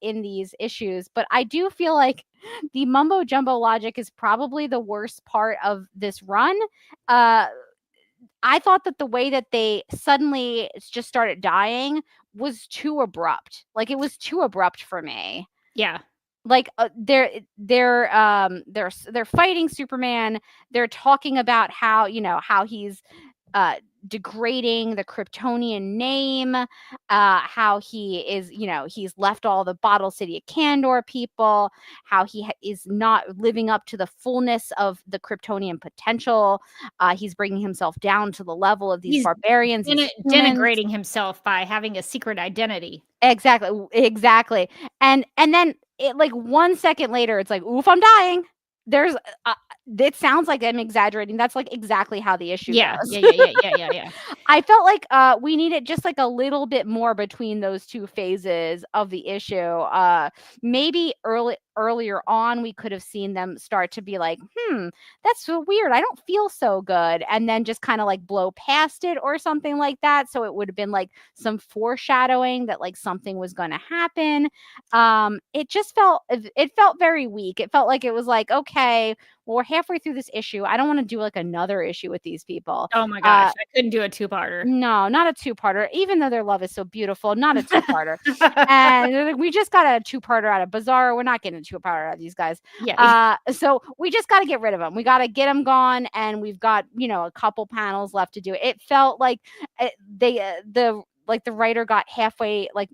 in these issues. But I do feel like the mumbo jumbo logic is probably the worst part of this run. I thought that the way that they suddenly just started dying was too abrupt. Like, it was too abrupt for me. Yeah. like they're fighting Superman. They're talking about how how he's degrading the Kryptonian name, how he is, he's left all the Bottle City of Kandor people, how he is not living up to the fullness of the Kryptonian potential. He's bringing himself down to the level of these He's barbarians, these humans. denigrating himself by having a secret identity. Exactly. And then like 1 second later, it's like, oof, I'm dying. There's it sounds like I'm exaggerating. That's like exactly how the issue goes. Yeah. I felt like we needed just like a little bit more between those two phases of the issue. Maybe earlier on we could have seen them start to be like, that's so weird. I don't feel so good. And then just kind of like blow past it or something like that. So it would have been like some foreshadowing that like something was going to happen. It felt very weak. It felt like it was like, okay, well, we're halfway through this issue. I don't want to do like another issue with these people. Oh my gosh, I couldn't do a two-parter. No, not a two-parter. Even though their love is so beautiful, not a two-parter. And they're like, we just got a two-parter out of Bizarro. We're not getting a two-parter out of these guys. Yeah. So we just got to get rid of them. We got to get them gone, and we've got a couple panels left to do. It felt like the writer got halfway, like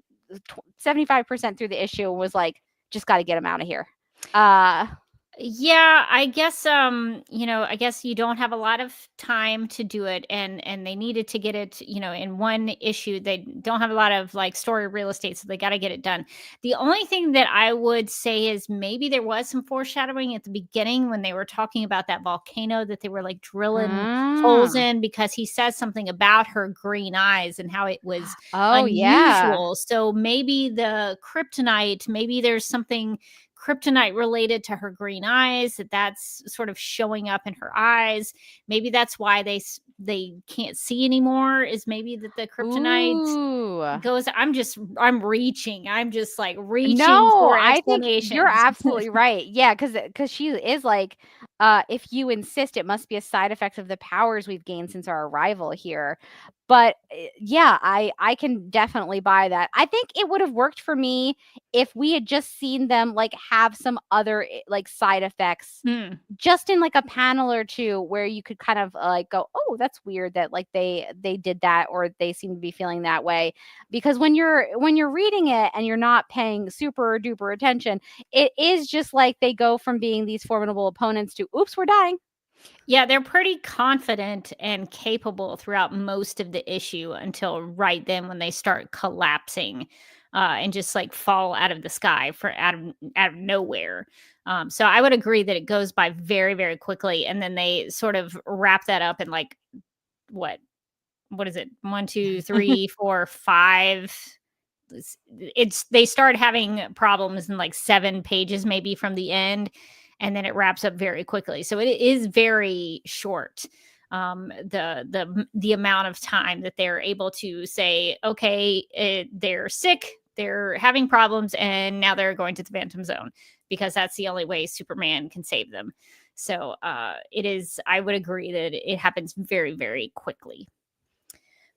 75% through the issue, and was like, just got to get them out of here. Yeah, I guess I guess you don't have a lot of time to do it, and they needed to get it, in one issue. They don't have a lot of like story real estate, so they got to get it done. The only thing that I would say is maybe there was some foreshadowing at the beginning when they were talking about that volcano that they were like drilling holes in, because he says something about her green eyes and how it was unusual. Yeah. So maybe the kryptonite, maybe there's something kryptonite related to her green eyes that's sort of showing up in her eyes. Maybe that's why they can't see anymore, is maybe that the kryptonite goes. I'm just reaching for I explanations. think you're absolutely right. Yeah, because she is like, if you insist, it must be a side effect of the powers we've gained since our arrival here. But yeah, I can definitely buy that. I think it would have worked for me if we had just seen them like have some other like side effects just in like a panel or two, where you could kind of like go, oh, that's weird that like they did that, or they seem to be feeling that way. Because when you're reading it and you're not paying super duper attention, it is just like they go from being these formidable opponents to, oops, we're dying. Yeah, they're pretty confident and capable throughout most of the issue until right then when they start collapsing and just like fall out of the sky out of nowhere. So I would agree that it goes by very, very quickly, and then they sort of wrap that up in like what is it? 1, 2, 3, 4, 5. They start having problems in like 7 pages maybe from the end. And then it wraps up very quickly. So it is very short. The amount of time that they're able to say, okay, they're sick, they're having problems, and now they're going to the Phantom Zone, because that's the only way Superman can save them. So I would agree that it happens very, very quickly.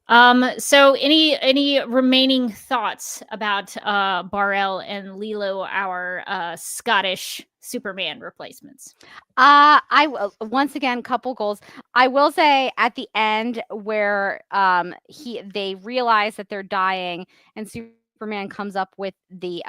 So any remaining thoughts about Bar-El and Lilo, our Scottish Superman replacements? I will once again, couple goals. I will say at the end where they realize that they're dying, and Superman comes up with the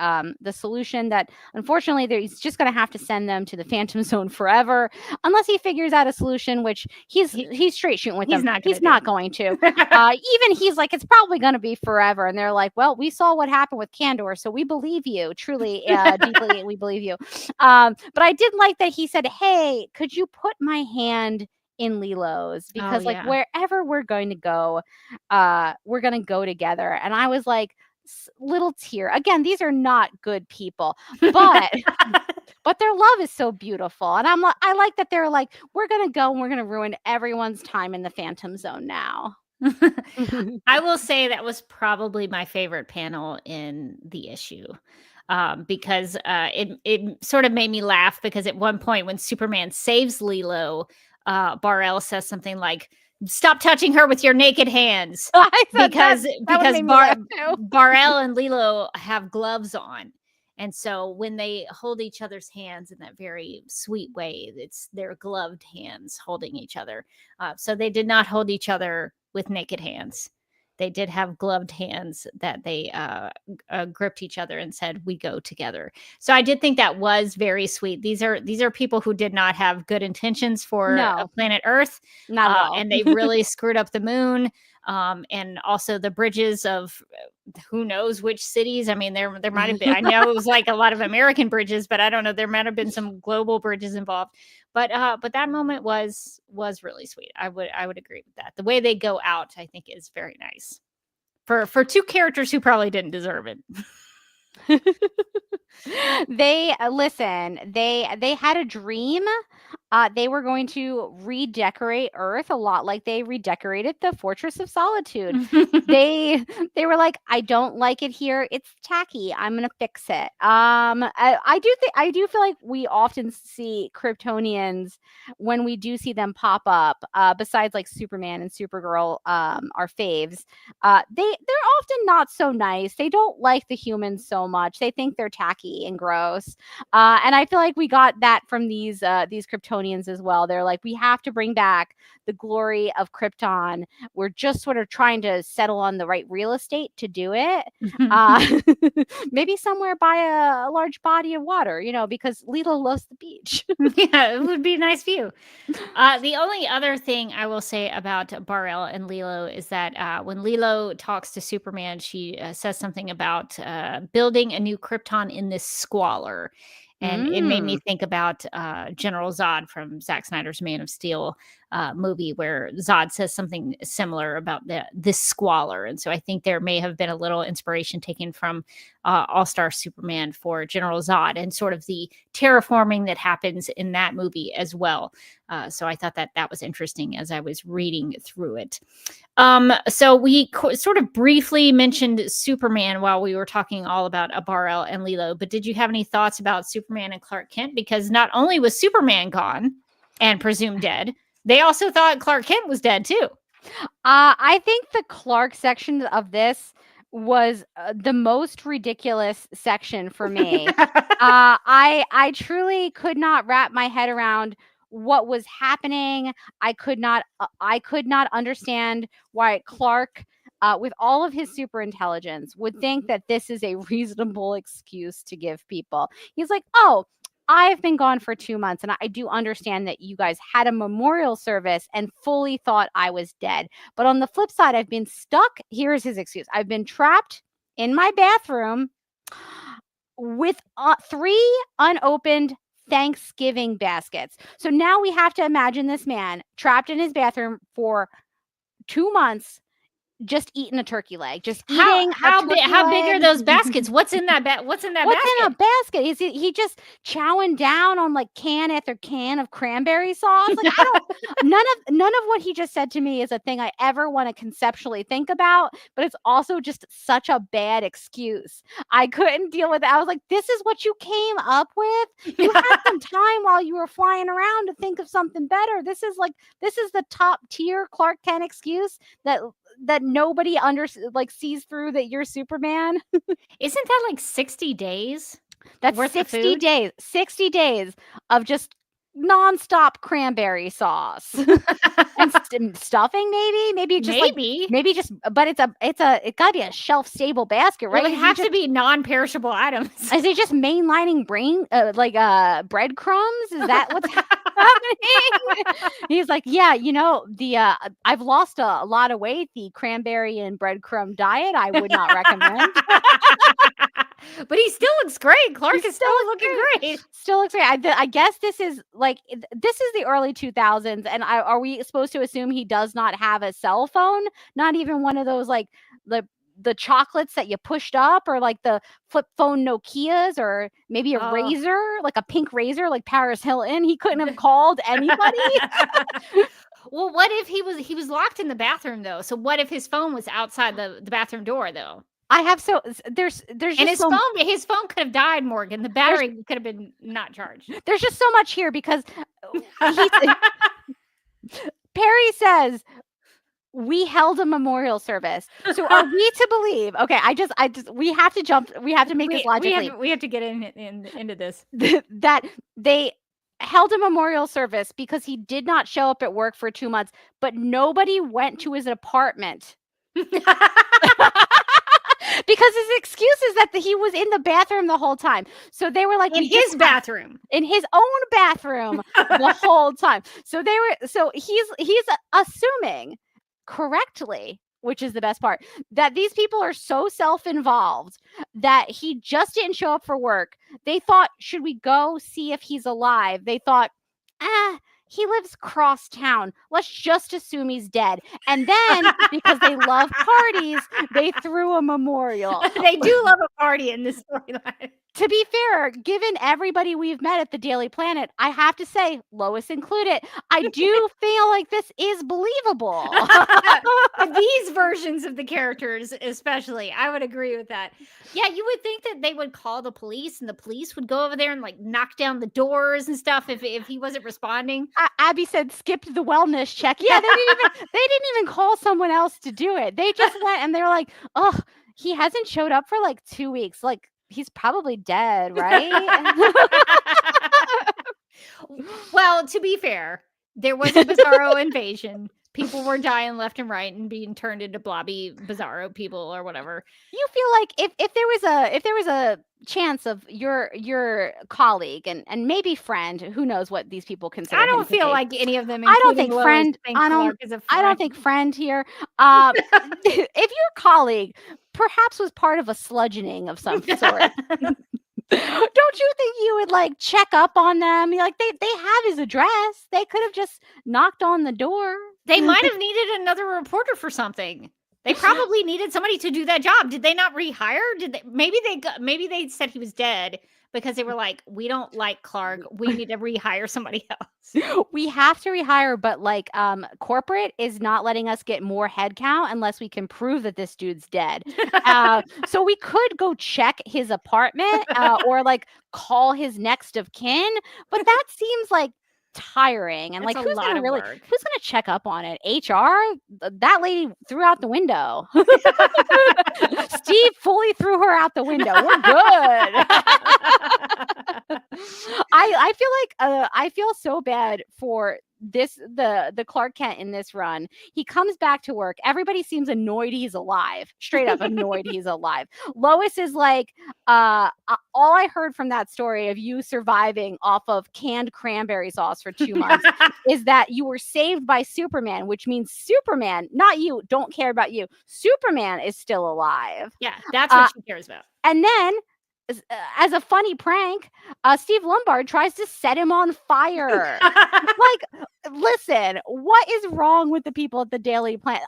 solution that unfortunately he's just going to have to send them to the Phantom Zone forever, unless he figures out a solution, which he's straight shooting with them. He's not going to. Even he's like, it's probably going to be forever, and they're like, well, we saw what happened with Kandor, so we believe you, truly, deeply, we believe you. But I did like that he said, hey, could you put my hand in Lilo's, because like wherever we're going to go, we're going to go together. And I was like, little tear. Again, these are not good people, but but their love is so beautiful. And I like that they're like, we're going to go and we're going to ruin everyone's time in the Phantom Zone now. I will say that was probably my favorite panel in the issue. Because it sort of made me laugh, because at one point when Superman saves Lilo, Bar-El says something like, stop touching her with your naked hands. Because Bar-El and Lilo have gloves on, And so when they hold each other's hands in that very sweet way, it's their gloved hands holding each other. So they did not hold each other with naked hands. They did have gloved hands that they gripped each other and said, "We go together." So I did think that was very sweet. These are people who did not have good intentions for planet Earth, not at all. and they really screwed up the moon. And also the bridges of who knows which cities. I mean, there might have been. I know it was like a lot of American bridges, but I don't know. There might have been some global bridges involved. But that moment was really sweet. I would agree with that. The way they go out, I think, is very nice for two characters who probably didn't deserve it. They listen. They had a dream. They were going to redecorate Earth a lot like they redecorated the Fortress of Solitude. they were like, I don't like it here. It's tacky. I'm gonna fix it. I do feel like we often see Kryptonians when we do see them pop up. Besides like Superman and Supergirl, our faves. They're often not so nice. They don't like the humans so much. They think they're tacky and gross. And I feel like we got that from these Kryptonians as well. They're like, we have to bring back the glory of Krypton. We're just sort of trying to settle on the right real estate to do it. Maybe somewhere by a large body of water, because Lilo loves the beach. Yeah, it would be a nice view. The only other thing I will say about Bar-El and Lilo is that when Lilo talks to Superman, she says something about building a new Krypton in this squalor. And it made me think about General Zod from Zack Snyder's Man of Steel movie, where Zod says something similar about this squalor. And so I think there may have been a little inspiration taken from All-Star Superman for General Zod and sort of the terraforming that happens in that movie as well. So I thought that was interesting as I was reading through it. So we sort of briefly mentioned Superman while we were talking all about Bar-El and Lilo, but did you have any thoughts about Superman and Clark Kent? Because not only was Superman gone and presumed dead, they also thought Clark Kent was dead too. I think the Clark section of this was the most ridiculous section for me. I truly could not wrap my head around what was happening. I could not understand why Clark, with all of his super intelligence, would think that this is a reasonable excuse to give people. He's like, oh, I've been gone for 2 months, and I do understand that you guys had a memorial service and fully thought I was dead. But on the flip side, I've been stuck. Here's his excuse. I've been trapped in my bathroom with 3 unopened Thanksgiving baskets. So now we have to imagine this man trapped in his bathroom for 2 months, just eating a turkey leg, just eating. How big are those baskets? What's in that basket? What's in a basket? Is he just chowing down on like can after can of cranberry sauce? Like none of what he just said to me is a thing I ever want to conceptually think about, but it's also just such a bad excuse. I couldn't deal with it. I was like, this is what you came up with? You had some time while you were flying around to think of something better. This is the top tier Clark Kent excuse that nobody sees through, that you're Superman. Isn't that like 60 days? That's 60 days. 60 days of just nonstop cranberry sauce and stuffing. Maybe but it gotta be a shelf stable basket, right? Well, it has to be non-perishable items. Is it just mainlining breadcrumbs? Is that what's happening? He's like, yeah, I've lost a lot of weight. The cranberry and breadcrumb diet, I would not recommend. But he still looks great. Clark is still looking great. Still looks great. I guess this is the early 2000s, and are we supposed to assume he does not have a cell phone? Not even one of those like the chocolates that you pushed up, or like the flip phone Nokias, or maybe a razor, like a pink razor, like Paris Hilton. He couldn't have called anybody. Well, what if he was locked in the bathroom though? So what if his phone was outside the bathroom door though? There's and his phone could have died, Morgan. The battery could have been not charged. There's just so much here because Perry says, we held a memorial service. So are we to believe? Okay, we have to jump. We have to make this logic leap. We have to get into this. That they held a memorial service because he did not show up at work for 2 months, but nobody went to his apartment. Because his excuse is that he was in the bathroom the whole time. So they were like, in his bathroom, in his own bathroom the whole time. So he's assuming correctly, which is the best part, that these people are so self-involved that he just didn't show up for work. They thought, should we go see if he's alive? They thought, he lives cross town. Let's just assume he's dead. And then, because they love parties, they threw a memorial. They do love a party in this storyline. To be fair, given everybody we've met at the Daily Planet, I have to say, Lois included, I do feel like this is believable. These versions of the characters, especially, I would agree with that. Yeah, you would think that they would call the police and the police would go over there and like knock down the doors and stuff if he wasn't responding. Abby said skipped the wellness check. Yeah, they didn't even call someone else to do it. They just went and they were like, oh, he hasn't showed up for like 2 weeks. Like, he's probably dead, right? Well, to be fair, there was a Bizarro invasion. People were dying left and right and being turned into blobby Bizarro people or whatever. You feel like if there was a chance of your colleague and maybe friend, who knows what these people consider. I don't feel like any of them. I don't think friend. I don't think friend here. If your colleague perhaps was part of a sludgeoning of some sort. Don't you think you would like check up on them? Like they have his address. They could have just knocked on the door. They might have needed another reporter for something. They probably needed somebody to do that job. Did they not rehire? Maybe they said he was dead because they were like, we don't like Clark. We need to rehire somebody else. We have to rehire, but like corporate is not letting us get more headcount unless we can prove that this dude's dead. So we could go check his apartment or like call his next of kin, but that seems like tiring and That's like who's gonna check up on it? HR? That lady threw out the window. Steve fully threw her out the window. We're good. I feel like I feel so bad for the Clark Kent in this run. He comes back to work. Everybody seems annoyed he's alive. Straight up annoyed he's alive. Lois is like, all I heard from that story of you surviving off of canned cranberry sauce for 2 months is that you were saved by Superman, which means Superman, not you, don't care about you. Superman is still alive. Yeah, that's what she cares about. And then as a funny prank, Steve Lombard tries to set him on fire. Like, listen, what is wrong with the people at the Daily Planet?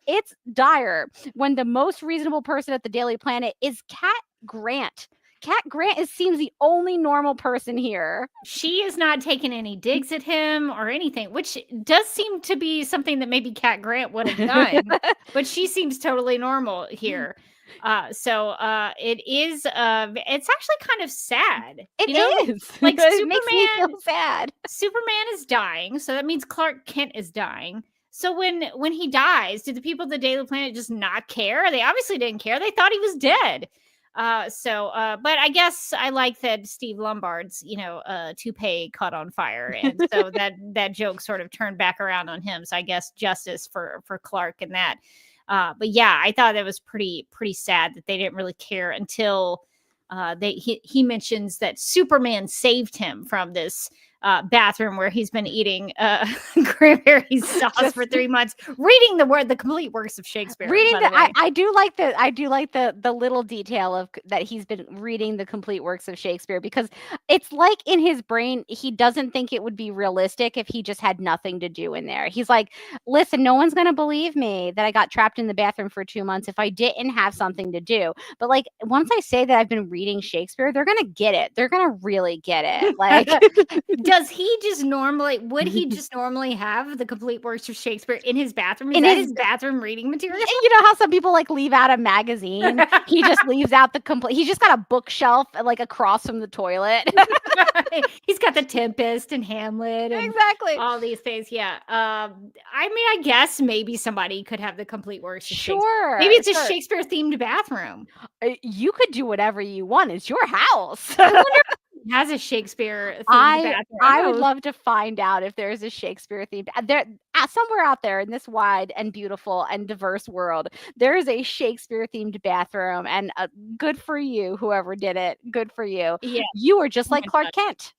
It's dire when the most reasonable person at the Daily Planet is Cat Grant. Cat Grant seems the only normal person here. She is not taking any digs at him or anything, which does seem to be something that maybe Cat Grant would have done. But she seems totally normal here. So it is it's actually kind of sad. It is. Like it makes me feel sad. Superman is dying, so that means Clark Kent is dying. So when he dies, did the people of the Daily Planet just not care? They obviously didn't care. They thought he was dead. But I guess I like that Steve Lombard's, toupee caught on fire. And so that joke sort of turned back around on him. So I guess justice for Clark and that. But yeah, I thought that was pretty sad that they didn't really care until he mentions that Superman saved him from this bathroom where he's been eating cranberry sauce for 3 months, reading the complete works of Shakespeare. I do like the little detail of that he's been reading the complete works of Shakespeare, because it's like in his brain he doesn't think it would be realistic if he just had nothing to do in there. He's like, listen, no one's gonna believe me that I got trapped in the bathroom for 2 months if I didn't have something to do. But like once I say that I've been reading Shakespeare, they're gonna get it. They're gonna really get it. Like Does he just normally, would he just normally have the complete works of Shakespeare in his bathroom? Is In that his- his bathroom reading material? You know how some people like leave out a magazine? He just leaves out the complete. He's just got a bookshelf like across from the toilet. He's got the Tempest and Hamlet and Exactly. all these things. Yeah. I mean, I guess maybe somebody could have the complete works of Shakespeare. Sure. Maybe it's a sure. Shakespeare themed bathroom. You could do whatever you want. It's your house. I wonder if he has a Shakespeare themed bathroom. I would love to find out if there's a Shakespeare themed there somewhere out there in this wide and beautiful and diverse world. There is a Shakespeare themed bathroom, and good for you, whoever did it. Good for you. Yeah. You are just like Clark Kent.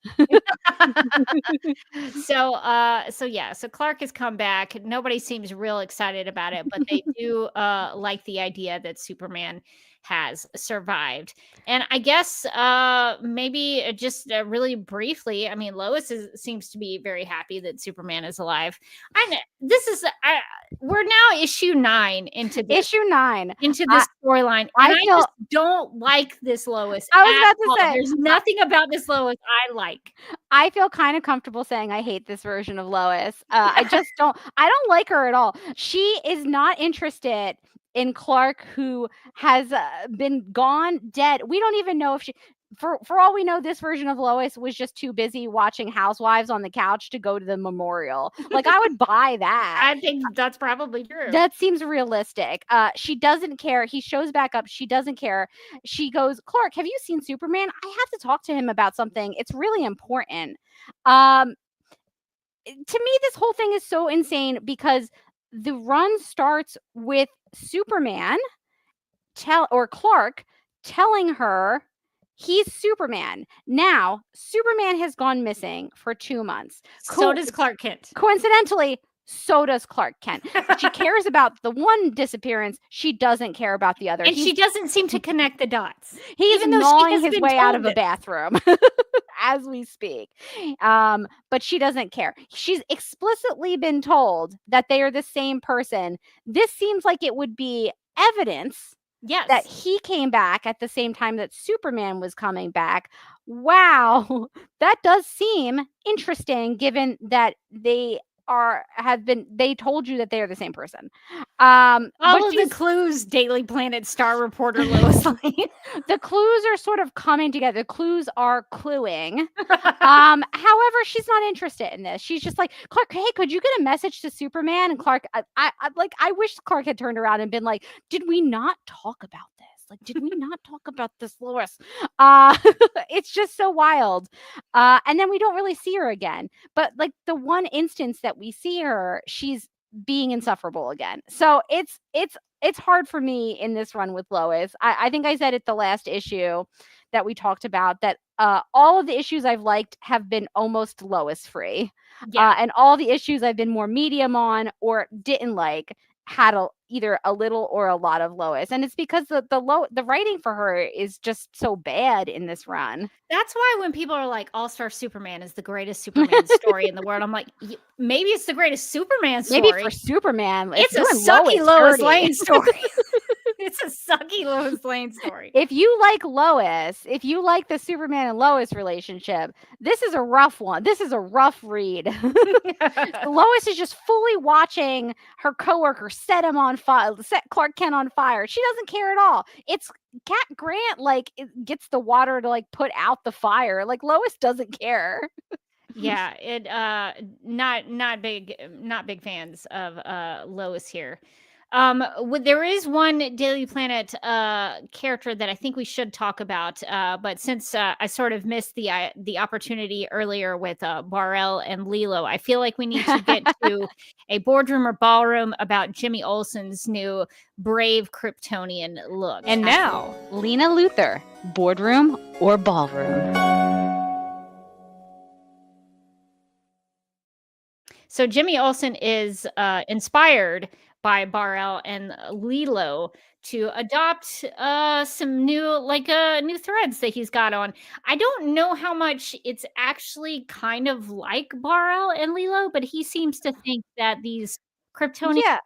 So Clark has come back. Nobody seems real excited about it, but they do like the idea that Superman has survived. And I guess maybe just really briefly, I mean, Lois seems to be very happy that Superman is alive. We're now issue 9 into this storyline. I just don't like this Lois. I was about to say, there's nothing about this Lois I like. I feel kind of comfortable saying I hate this version of Lois. I don't like her at all. She is not interested in Clark, who has been gone, dead. We don't even know if she, for all we know, this version of Lois was just too busy watching Housewives on the couch to go to the memorial. Like, I would buy that. I think that's probably true. That seems realistic. She doesn't care. He shows back up. She doesn't care. She goes, Clark, have you seen Superman? I have to talk to him about something. It's really important. To me, this whole thing is so insane because the run starts with Superman Clark telling her he's Superman. Now, Superman has gone missing for 2 months. So does Clark Kent. Coincidentally, so does Clark Kent. She cares about the one disappearance. She doesn't care about the other. And she doesn't seem to connect the dots. He's gnawing his way out of a bathroom as we speak. But she doesn't care. She's explicitly been told that they are the same person. This seems like it would be evidence that he came back at the same time that Superman was coming back. Wow. That does seem interesting given that they told you that they are the same person. All of the clues, Daily Planet star reporter Lois Lane. The clues are sort of coming together. The clues are cluing. However, she's not interested in this. She's just like, Clark, hey, could you get a message to Superman? And Clark, I wish Clark had turned around and been like, did we not talk about this? Like, did we not talk about this, Lois? It's just so wild. And then we don't really see her again. But like the one instance that we see her, she's being insufferable again. So it's hard for me in this run with Lois. I think I said it the last issue that we talked about that all of the issues I've liked have been almost Lois free. Yeah. And all the issues I've been more medium on or didn't like had either a little or a lot of Lois, and it's because the writing for her is just so bad in this run. That's why when people are like, All-Star Superman is the greatest Superman story in the world, I'm like, maybe it's the greatest Superman story. Maybe for Superman, it's a sucky Lois Lane story. It's a sucky Lois Lane story. If you like Lois, if you like the Superman and Lois relationship, this is a rough one. This is a rough read. Lois is just fully watching her coworker set Clark Kent on fire. She doesn't care at all. It's Cat Grant gets the water to put out the fire. Like, Lois doesn't care. Yeah, not big fans of Lois here. There is one Daily Planet character that I think we should talk about, but since I sort of missed the opportunity earlier with Bar-El and Lilo, I feel like we need to get to a boardroom or ballroom about Jimmy Olsen's new brave Kryptonian look. And now, Lena Luthor, boardroom or ballroom. So Jimmy Olsen is inspired by Bar-El and Lilo to adopt some new threads that he's got on. I don't know how much it's actually kind of like Bar-El and Lilo, but he seems to think that these Kryptonian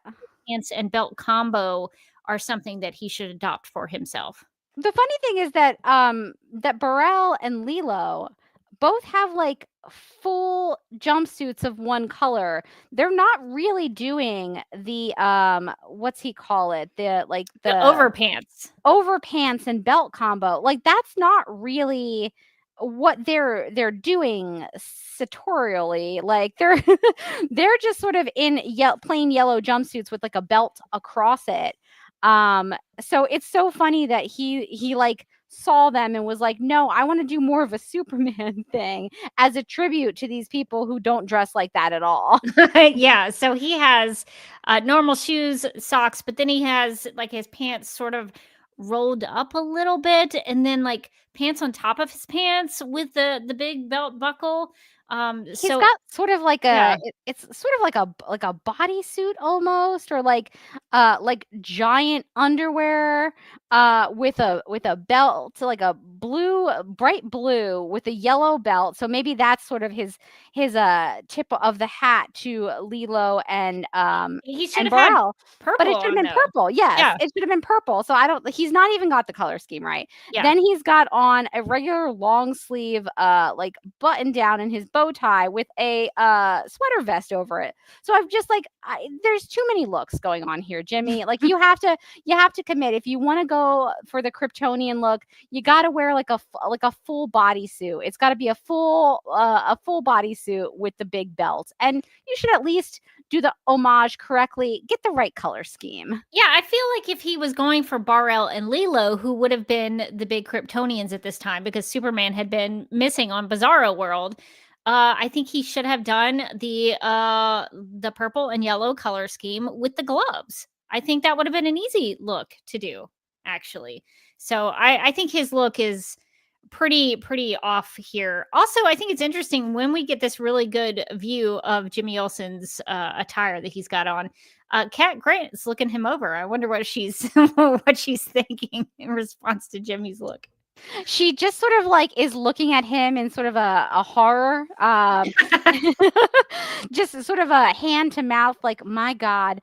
pants and belt combo are something that he should adopt for himself. The funny thing is that that Bar-El and Lilo both have like full jumpsuits of one color. They're not really doing the what's he call it? The overpants. Overpants and belt combo. Like that's not really what they're doing sartorially. Like they're they're just sort of in plain yellow jumpsuits with like a belt across it. So it's so funny that he like saw them and was like, no, I want to do more of a Superman thing as a tribute to these people who don't dress like that at all. Yeah, so he has normal shoes, socks, but then he has like his pants sort of rolled up a little bit, and then like pants on top of his pants with the big belt buckle. He's So got sort of like yeah, it's sort of like a bodysuit almost, or like giant underwear with a belt, like a bright blue with a yellow belt. So maybe that's sort of his tip of the hat to Lilo he should and have had Burrell. But purple it should have on been though. purple. Yes, Yeah, it should have been purple. So he's not even got the color scheme right. yeah. Then he's got on a regular long sleeve like button down in his bow tie with a sweater vest over it. So I've just like there's too many looks going on here, Jimmy. Like you have to commit. If you want to go for the Kryptonian look, you got to wear like a full bodysuit. It's got to be a full bodysuit with the big belt, and you should at least do the homage correctly. Get the right color scheme. Yeah, I feel like if he was going for Bar-El and Lilo, who would have been the big Kryptonians at this time because Superman had been missing on Bizarro World, I think he should have done the purple and yellow color scheme with the gloves. I think that would have been an easy look to do, actually. So I think his look is pretty off here. Also, I think it's interesting when we get this really good view of Jimmy Olsen's attire that he's got on. Kat Grant's looking him over. I wonder what she's what she's thinking in response to Jimmy's look. She just sort of like is looking at him in sort of a horror, just sort of a hand to mouth, like, my God.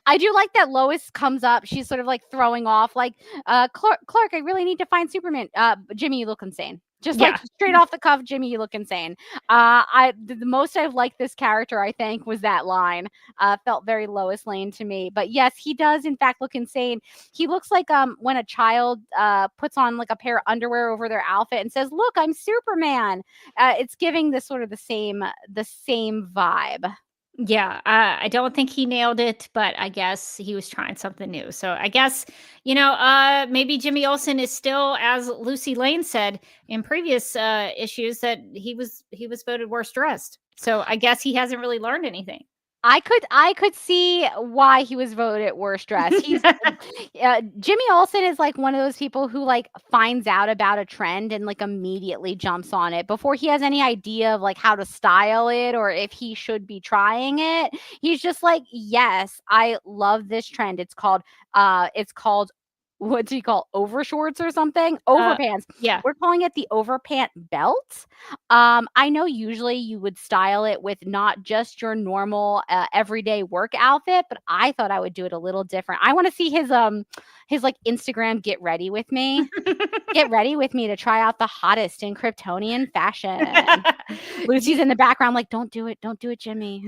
I do like that Lois comes up. She's sort of like throwing off, like, Clark, I really need to find Superman. Jimmy, you look insane. Just like straight off the cuff, Jimmy, you look insane. The most I've liked this character, I think, was that line. Felt very Lois Lane to me. But yes, he does in fact look insane. He looks like when a child puts on like a pair of underwear over their outfit and says, "Look, I'm Superman." It's giving this sort of the same vibe. Yeah, I don't think he nailed it, but I guess he was trying something new. So I guess, maybe Jimmy Olsen is still, as Lucy Lane said in previous issues, that he was voted worst dressed. So I guess he hasn't really learned anything. I could see why he was voted worst dressed. He's Jimmy Olsen is like one of those people who like finds out about a trend and like immediately jumps on it before he has any idea of like how to style it or if he should be trying it. He's just like, yes, I love this trend. It's called what do you call overshorts or something? Overpants. Yeah. We're calling it the overpant belt. I know usually you would style it with not just your normal everyday work outfit, but I thought I would do it a little different. I want to see his like Instagram get ready with me. Get ready with me to try out the hottest in Kryptonian fashion. Lucy's in the background like, don't do it, Jimmy.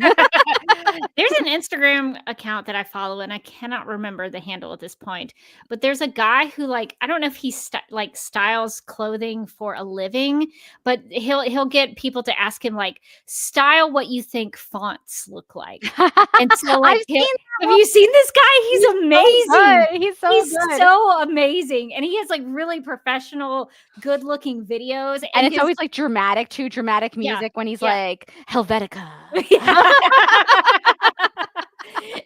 There's an Instagram account that I follow, and I cannot remember the handle at this point. But there's a guy who, like, I don't know if he styles clothing for a living, but he'll get people to ask him like, style what you think fonts look like. And so, like, have you seen this guy? He's amazing. He's good. So amazing, and he has like really professional, good-looking videos, and it's always like dramatic music when he's like Helvetica.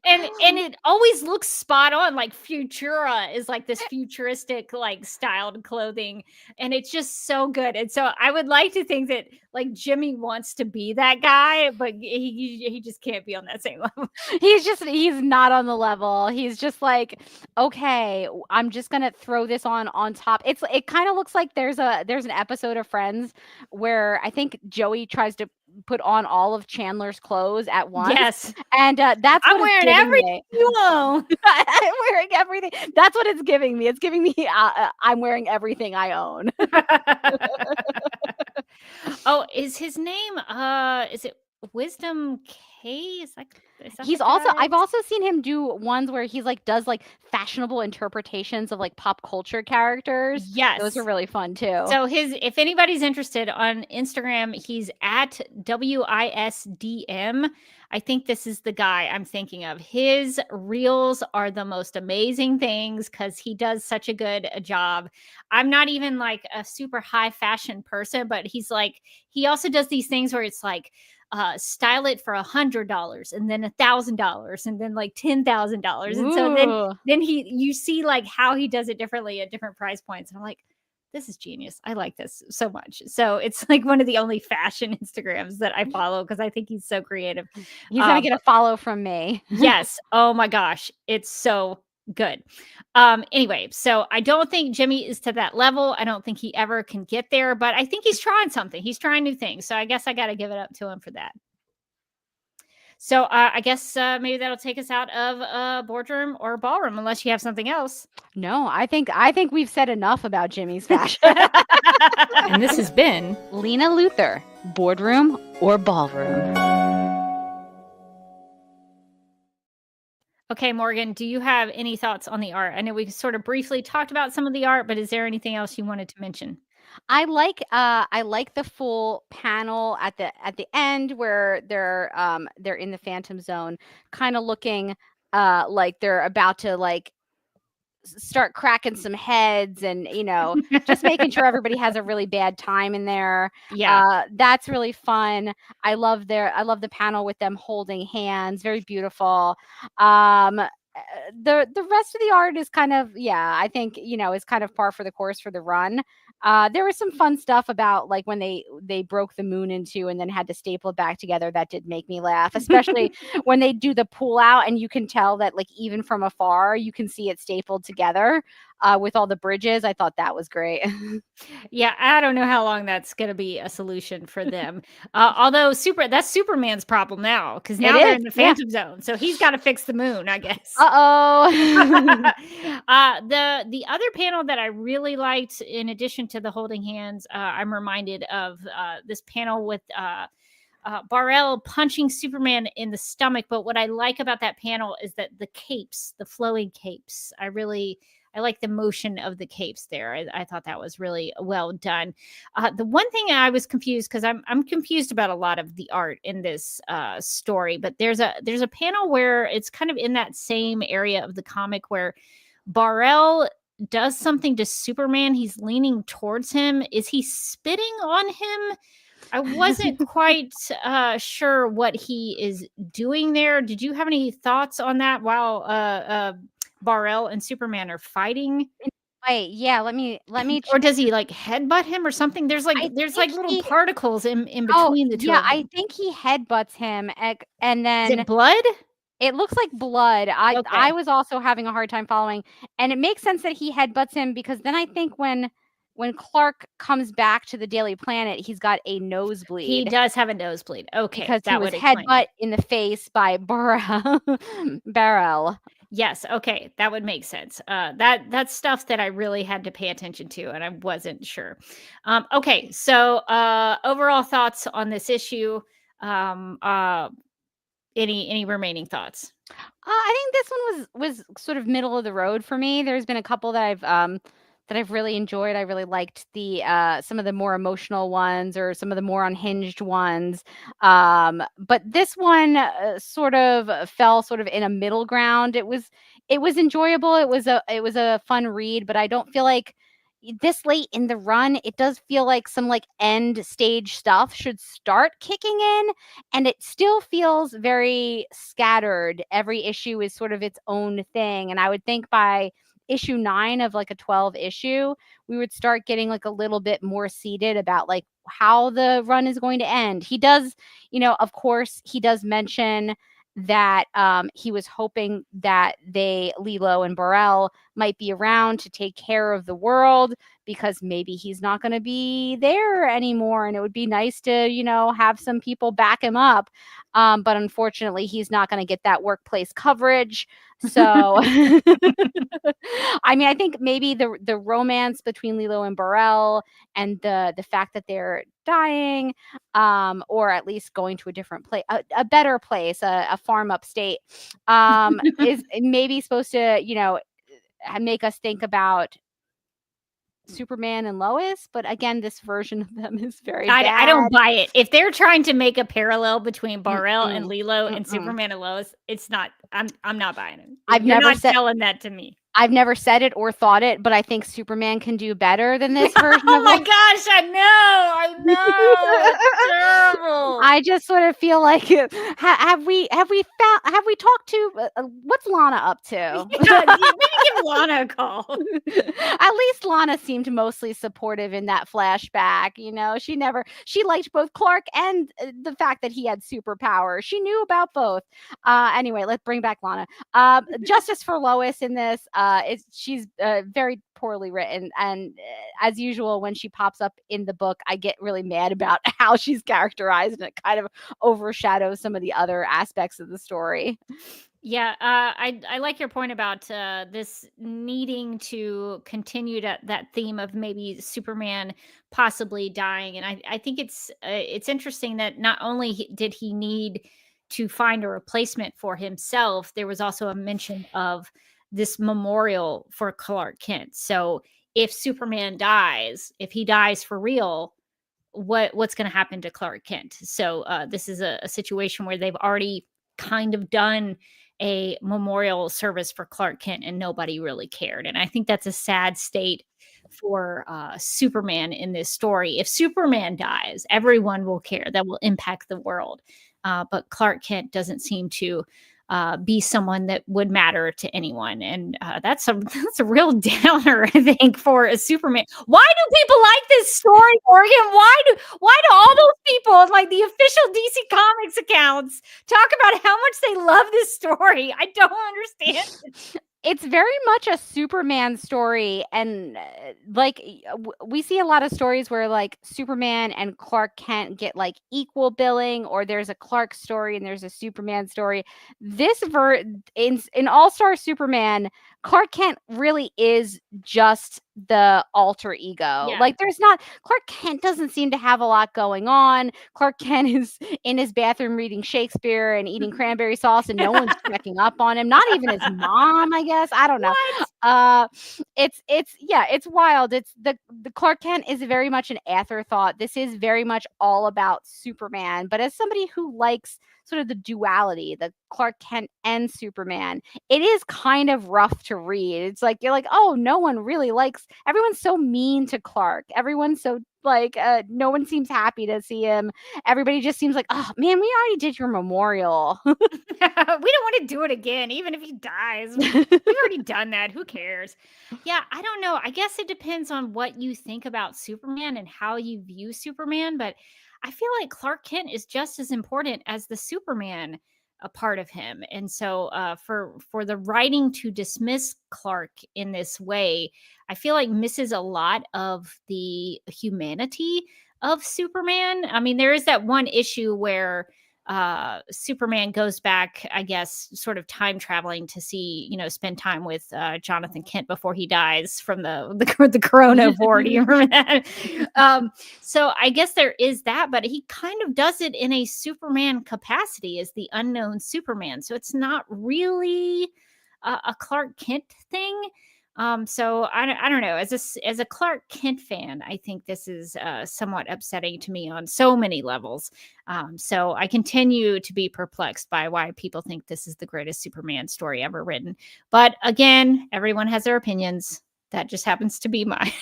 And it always looks spot on. Like Futura is like this futuristic, like styled clothing, and it's just so good. And so I would like to think that like Jimmy wants to be that guy, but he just can't be on that same level. He's not on the level. He's just like, okay, I'm just gonna throw this on top. It kind of looks like there's an episode of Friends where I think Joey tries to put on all of Chandler's clothes at once. Yes, and that's I I'm what it's wearing giving everything me. you own. I'm wearing everything. That's what it's giving me. It's giving me I'm wearing everything I own. Oh, is his name is it Wisdom K? Is that He's the also guy? I've also seen him do ones where he's like does like fashionable interpretations of like pop culture characters. Those Yes. are really fun too. So if anybody's interested on Instagram, he's at WISDM. I think this is the guy I'm thinking of. His reels are the most amazing things because he does such a good job. I'm not even like a super high fashion person, but he also does these things where it's like style it for $100 and then $1,000 and then like $10,000. And so Ooh. then you see like how he does it differently at different price points. And I'm like, this is genius. I like this so much. So it's like one of the only fashion Instagrams that I follow because I think he's so creative. He's gonna get a follow from me. Yes. Oh my gosh. It's so good. Anyway, so I don't think Jimmy is to that level. I don't think he ever can get there, but I think he's trying something. He's trying new things. So I guess I got to give it up to him for that. So I guess maybe that'll take us out of boardroom or ballroom, unless you have something else. No, I think we've said enough about Jimmy's fashion. And this has been Lena Luthor, boardroom or ballroom. Okay, Morgan, do you have any thoughts on the art? I know we sort of briefly talked about some of the art, but is there anything else you wanted to mention? I like the full panel at the end where they're in the Phantom Zone, kind of looking like they're about to like start cracking some heads and just making sure everybody has a really bad time in there. Yeah. That's really fun. I love the panel with them holding hands, very beautiful. The rest of the art is kind of, I think is kind of par for the course for the run. There was some fun stuff about like when they broke the moon in two and then had to staple it back together. That did make me laugh, especially when they do the pull out and you can tell that like even from afar you can see it stapled together with all the bridges. I thought that was great. Yeah, I don't know how long that's going to be a solution for them. Although that's Superman's problem now because now they're in the Phantom Zone, so he's got to fix the moon, I guess. Uh-oh. The other panel that I really liked, in addition to the holding hands, I'm reminded of this panel with Bar-El punching Superman in the stomach. But what I like about that panel is that the capes, the flowing capes, I like the motion of the capes there. I thought that was really well done. The one thing I was confused because I'm confused about a lot of the art in this story, but there's a panel where it's kind of in that same area of the comic where Bar-El does something to Superman. He's leaning towards him. Is he spitting on him? I wasn't quite sure what he is doing there. Did you have any thoughts on that while Bar-El and Superman are fighting? Wait, yeah, let me or does he like headbutt him or something? There's like little particles in between the two. Yeah, I think he headbutts him and then is it blood? It looks like blood. I was also having a hard time following, and it makes sense that he headbutts him because then I think when Clark comes back to the Daily Planet, he's got a nosebleed. He does have a nosebleed. Okay, because he was headbutt in the face by Bar-El. Yes. Okay, that would make sense. That's stuff that I really had to pay attention to, and I wasn't sure. Okay, so overall thoughts on this issue. Any remaining thoughts? I think this one was sort of middle of the road for me. There's been a couple that I've really enjoyed. I really liked the some of the more emotional ones or some of the more unhinged ones. But this one sort of fell sort of in a middle ground. It was enjoyable. It was a fun read, but I don't feel like this late in the run, it does feel like some like end stage stuff should start kicking in, and it still feels very scattered. Every issue is sort of its own thing, and I would think by issue 9 of like a 12 issue, we would start getting like a little bit more seated about like how the run is going to end. He does, of course, he does mention that he was hoping that Lilo and Burrell might be around to take care of the world, because maybe he's not going to be there anymore, and it would be nice to, have some people back him up. But unfortunately, he's not going to get that workplace coverage. So, I mean, I think maybe the romance between Lilo and Burrell and the fact that they're dying, or at least going to a different place, a better place, a farm upstate, is maybe supposed to, make us think about Superman and Lois. But again, this version of them is very bad. I don't buy it. If they're trying to make a parallel between Burrell and Lilo and Superman and Lois, it's not. I'm not buying it. You're not selling that to me. I've never said it or thought it, but I think Superman can do better than this version. Oh my gosh, I know. It's terrible. I just sort of feel like have we talked to what's Lana up to? Yeah, maybe give Lana a call. At least Lana seemed mostly supportive in that flashback. She liked both Clark and the fact that he had superpowers. She knew about both. Anyway, let's bring back Lana. Justice for Lois in this. She's very poorly written, and as usual, when she pops up in the book, I get really mad about how she's characterized, and it kind of overshadows some of the other aspects of the story. Yeah, I like your point about this needing to continue that theme of maybe Superman possibly dying, and I think it's interesting that not only did he need to find a replacement for himself, there was also a mention of this memorial for Clark Kent. So if Superman dies, if he dies for real, what's going to happen to Clark Kent? So this is a situation where they've already kind of done a memorial service for Clark Kent and nobody really cared. And I think that's a sad state for Superman in this story. If Superman dies, everyone will care. That will impact the world. But Clark Kent doesn't seem to be someone that would matter to anyone. And that's a real downer, I think, for a Superman. Why do people like this story, Morgan? Why do all those people, like the official DC Comics accounts, talk about how much they love this story? I don't understand it. It's very much a Superman story, and we see a lot of stories where like Superman and Clark Kent get like equal billing, or there's a Clark story and there's a Superman story. This in All-Star Superman, Clark Kent really is just the alter ego. Yeah. Like Clark Kent doesn't seem to have a lot going on. Clark Kent is in his bathroom reading Shakespeare and eating cranberry sauce, and no one's checking up on him. Not even his mom, I guess. I don't know. It's wild. It's the Clark Kent is very much an afterthought. This is very much all about Superman. But as somebody who likes sort of the duality, the Clark Kent and Superman, it is kind of rough to read. It's like, you're like, oh, no one really everyone's so mean to Clark. Everyone's so no one seems happy to see him. Everybody just seems like, oh man, we already did your memorial. We don't want to do it again, even if he dies. We've already done that. Who cares? Yeah, I don't know. I guess it depends on what you think about Superman and how you view Superman, but I feel like Clark Kent is just as important as the Superman a part of him. And so for the writing to dismiss Clark in this way, I feel like misses a lot of the humanity of Superman. I mean, there is that one issue where Superman goes back, I guess, sort of time traveling to see, spend time with Jonathan Kent before he dies from the Corona War. Do you remember that? So I guess there is that, but he kind of does it in a Superman capacity as the unknown Superman. So it's not really a Clark Kent thing. So I don't know. As a Clark Kent fan, I think this is somewhat upsetting to me on so many levels. So I continue to be perplexed by why people think this is the greatest Superman story ever written. But again, everyone has their opinions. That just happens to be mine.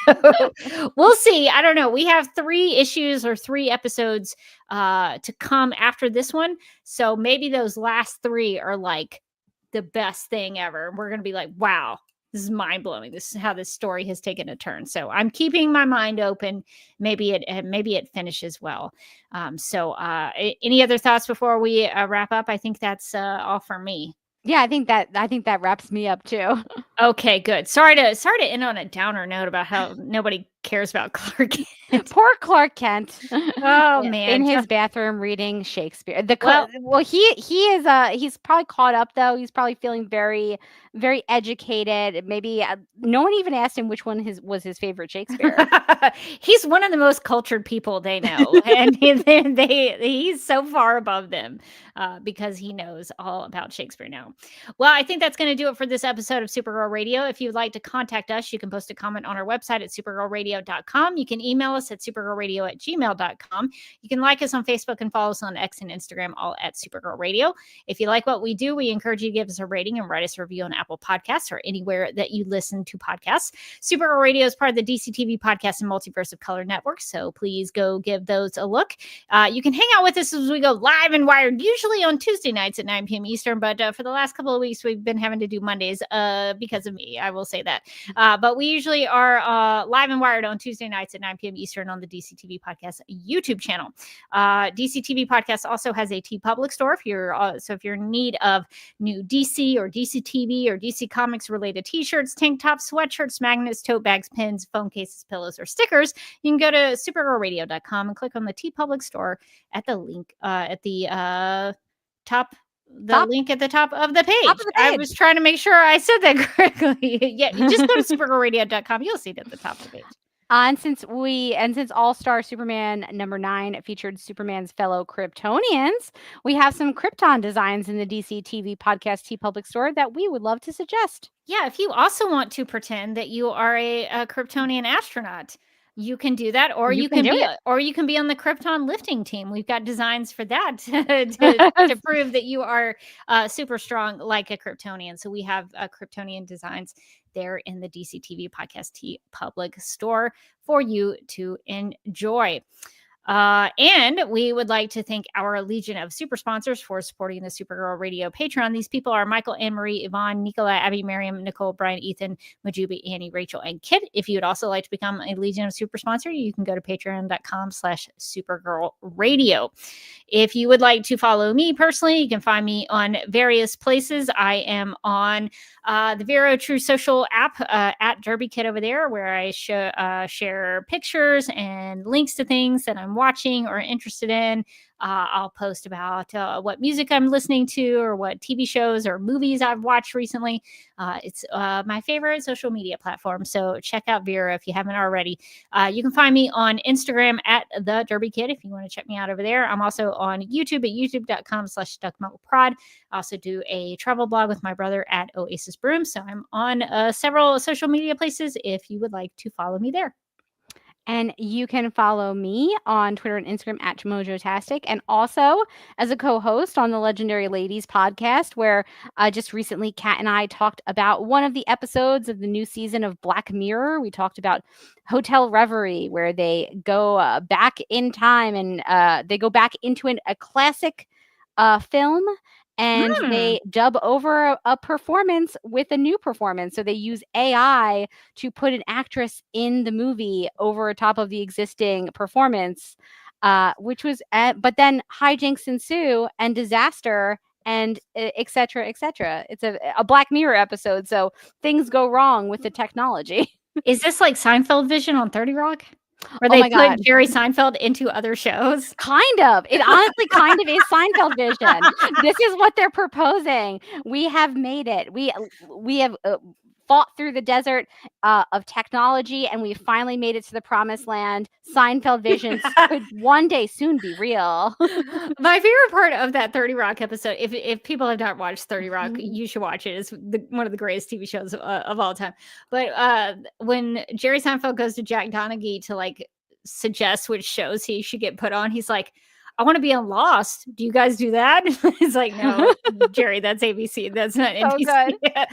So we'll see. I don't know. We have 3 issues or 3 episodes to come after this one. So maybe those last 3 are like the best thing ever. We're going to be like, wow. is mind blowing. This is how this story has taken a turn. So I'm keeping my mind open. Maybe it finishes well. Any other thoughts before we wrap up? I think that's all for me. Yeah, I think that wraps me up too. Okay, good. Sorry to end on a downer note about how nobody cares about Clark Kent. Poor Clark Kent. Oh man, in his bathroom reading Shakespeare. He's probably caught up though. He's probably feeling very, very educated. Maybe no one even asked him which one was his favorite Shakespeare. He's one of the most cultured people they know, and he's so far above them because he knows all about Shakespeare now. Well, I think that's going to do it for this episode of Supergirl Radio. If you'd like to contact us, you can post a comment on our website at supergirlradio.com. You can email us at supergirlradio@gmail.com. You can like us on Facebook and follow us on X and Instagram, all at Supergirl Radio. If you like what we do, we encourage you to give us a rating and write us a review on Apple Podcasts or anywhere that you listen to podcasts. Supergirl Radio is part of the DCTV Podcast and Multiverse of Color Network, so please go give those a look. You can hang out with us as we go live and wired, usually on Tuesday nights at 9 p.m. Eastern, but for the last couple of weeks, we've been having to do Mondays because of me, I will say that. But we usually are live and wired on Tuesday nights at 9 p.m. Eastern on the DCTV Podcast YouTube channel. DCTV Podcast also has a TeePublic store if you're in need of new DC or DCTV or DC Comics related t-shirts, tank tops, sweatshirts, magnets, tote bags, pins, phone cases, pillows, or stickers. You can go to supergirlradio.com and click on the TeePublic store at the link at the link at the top of the page. I was trying to make sure I said that correctly. Yeah, you just go to supergirlradio.com. You'll see it at the top of the page. And since All-Star Superman #9 featured Superman's fellow Kryptonians, we have some Krypton designs in the DC TV Podcast TeePublic store that we would love to suggest. Yeah, if you also want to pretend that you are a Kryptonian astronaut, you can do that, or you can be on the Krypton lifting team. We've got designs for that to prove that you are super strong like a Kryptonian. So we have Kryptonian designs there in the DC TV Podcast TeePublic store for you to enjoy. And we would like to thank our legion of super sponsors for supporting the Supergirl Radio Patreon. These people are Michael, Anne-Marie, Yvonne, Nicola, Abby, Miriam, Nicole, Brian, Ethan, Majubi, Annie, Rachel, and Kit. If you would also like to become a legion of super sponsor, you can go to patreon.com/Supergirl Radio. If you would like to follow me personally, you can find me on various places. I am on the Vero True Social app at Derby Kid over there, where I share pictures and links to things that I'm watching or interested in. I'll post about what music I'm listening to or what TV shows or movies I've watched recently. It's my favorite social media platform. So check out Vera if you haven't already. You can find me on Instagram at The Derby Kid if you want to check me out over there. I'm also on YouTube at youtube.com/StuckMetalProd. I also do a travel blog with my brother at Oasis Broom. So I'm on several social media places if you would like to follow me there. And you can follow me on Twitter and Instagram at Mojotastic, and also as a co-host on the Legendary Ladies podcast, where just recently Kat and I talked about one of the episodes of the new season of Black Mirror. We talked about Hotel Reverie, where they go back in time and they go back into a classic film. And they dub over a performance with a new performance. So they use AI to put an actress in the movie over top of the existing performance, which was, but then hijinks ensue and disaster and et cetera, et cetera. It's a Black Mirror episode. So things go wrong with the technology. Is this like Seinfeld vision on 30 Rock? Where they put Jerry Seinfeld into other shows? Kind of. It honestly kind of is Seinfeld vision. This is what they're proposing. We have made it. We have fought through the desert of technology, and we finally made it to the promised land. Seinfeld visions could one day soon be real. My favorite part of that 30 Rock episode, if people have not watched 30 Rock, you should watch it. It's one of the greatest TV shows of all time. But when Jerry Seinfeld goes to Jack Donaghy to like suggest which shows he should get put on, he's like, I want to be on Lost. Do you guys do that? It's like, no, Jerry, that's ABC. That's not NBC. So good.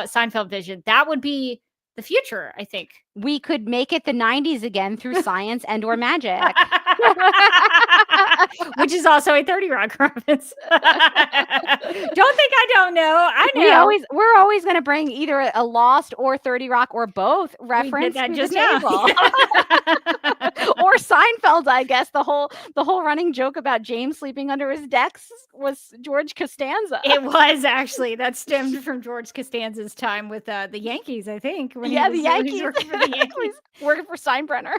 Seinfeld vision. That would be the future, I think. we could make it the 90s again through science and or magic. Which is also a 30 Rock reference. Don't think I don't know. I know. We're always going to bring either a Lost or 30 Rock or both reference that to just the table. Or Seinfeld, I guess. The whole running joke about James sleeping under his decks was George Costanza. It was actually. That stemmed from George Costanza's time with the Yankees, I think. The Yankees. He was working for the Yankees. Working for Steinbrenner.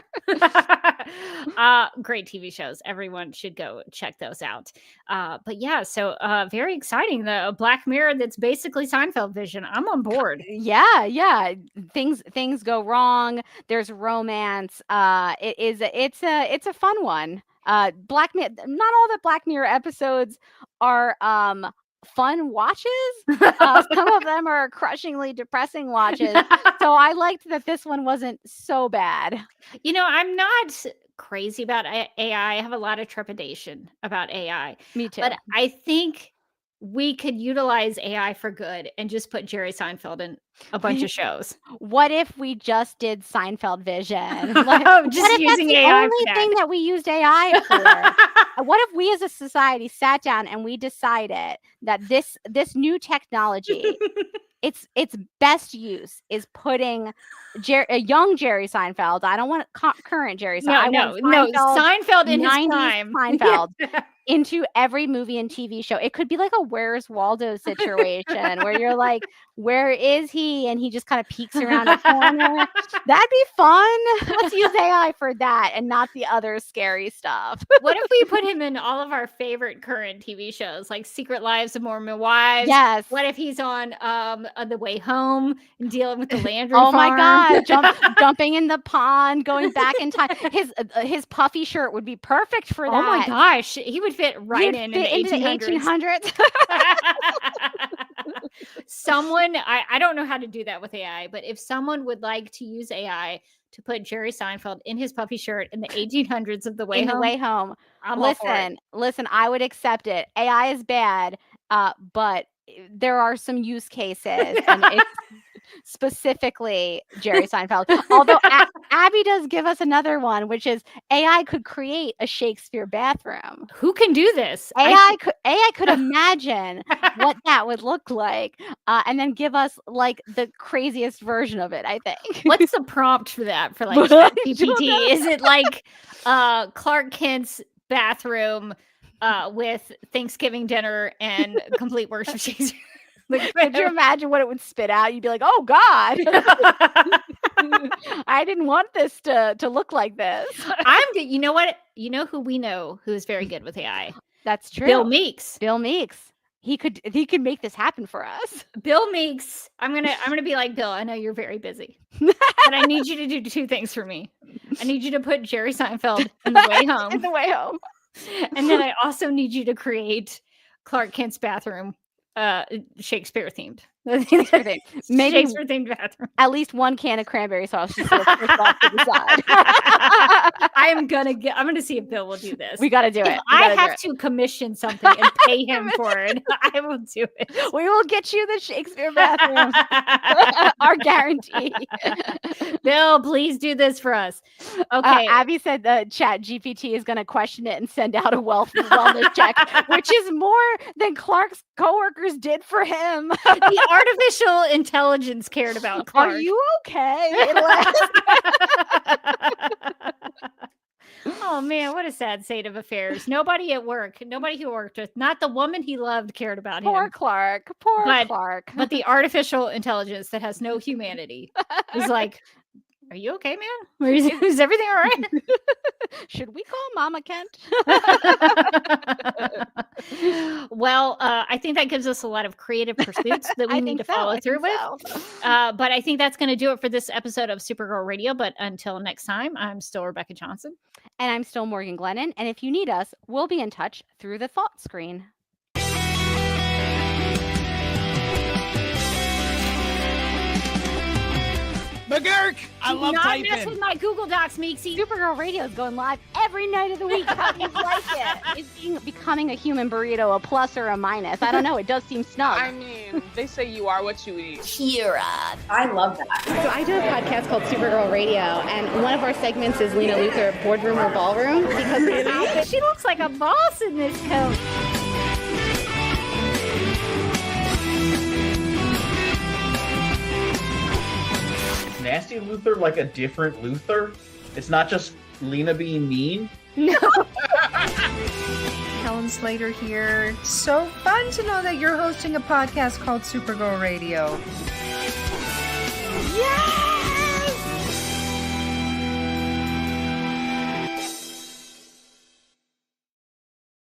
Great TV shows. Everyone should go check those out. But yeah, so very exciting. The Black Mirror that's basically Seinfeld vision. I'm on board. Yeah. Things go wrong. There's romance. It's a fun one. Black Mirror. Not all the Black Mirror episodes are fun watches. Some of them are crushingly depressing watches. So I liked that this one wasn't so bad. I'm not crazy about AI. I have a lot of trepidation about AI. Me too. But I think we could utilize AI for good and just put Jerry Seinfeld in a bunch of shows. What if we just did Seinfeld vision? Just what if using that's the AI only for thing that we used AI for? What if we as a society sat down and we decided that this new technology, its best use is putting a young Jerry Seinfeld. I don't want current Jerry Seinfeld. No, Seinfeld in his prime. Seinfeld into every movie and TV show. It could be like a Where's Waldo situation where you're like, where is he? And he just kind of peeks around a corner. That'd be fun. Let's use AI for that and not the other scary stuff. What if we put him in all of our favorite current TV shows, like Secret Lives of Mormon Wives? Yes. What if he's on The Way Home and dealing with the Landry farm? My God, jumping in the pond, going back in time. His puffy shirt would be perfect for that. Oh my gosh, he would fit right in the 1800s. Someone, I don't know how to do that with AI, but if someone would like to use AI to put Jerry Seinfeld in his puffy shirt in the 1800s of The Way Home, listen, I would accept it. AI is bad, but there are some use cases, and it's specifically Jerry Seinfeld. Although Abby does give us another one, which is AI could create a Shakespeare bathroom. Who can do this? AI could imagine what that would look like, and then give us like the craziest version of it. I think. What's the prompt for that? For like ChatGPT? Is it like Clark Kent's bathroom with Thanksgiving dinner and complete works of Shakespeare? Like, could you imagine what it would spit out? You'd be like, oh God, I didn't want this to look like this. You know what? You know who we know who is very good with AI? That's true. Bill Meeks. He could make this happen for us. Bill Meeks. I'm gonna be like, Bill, I know you're very busy, but I need you to do two things for me. I need you to put Jerry Seinfeld in The Way Home. In The Way Home. And then I also need you to create Clark Kent's bathroom Shakespeare themed. Maybe Shakespeare themed bathroom. At least one can of cranberry sauce just off to the side. I'm gonna see if Bill will do this. We gotta do it. I have to commission something and pay him for it. I will do it. We will get you the Shakespeare bathroom. Our guarantee. Bill, please do this for us. Okay. Abby said the ChatGPT is gonna question it and send out a wellness check, which is more than Clark's coworkers did for him. The artificial intelligence cared about Clark. Are you okay? Oh man, what a sad state of affairs. Nobody at work, nobody he worked with, not the woman he loved cared about him. Poor Clark. Clark. But the artificial intelligence that has no humanity is like, are you okay, man? Is everything all right? Should we call Mama Kent? Well, I think that gives us a lot of creative pursuits that we need to follow through with. But I think that's going to do it for this episode of Supergirl Radio. But until next time, I'm still Rebecca Johnson. And I'm still Morgan Glennon. And if you need us, we'll be in touch through the thought screen. McGurk, I love not typing. mess with my Google Docs, Meeksy. Supergirl Radio is going live every night of the week. How do you like it? Is becoming a human burrito a plus or a minus? I don't know. It does seem snug. I mean, they say you are what you eat. Kira. I love that. So I do a podcast called Supergirl Radio, and one of our segments is Lena Luthor, Boardroom or Ballroom, because She looks like a boss in this coat. Is Nasty Luthor like a different Luthor? It's not just Lena being mean? Helen Slater here. So fun to know that you're hosting a podcast called Supergirl Radio. Yeah!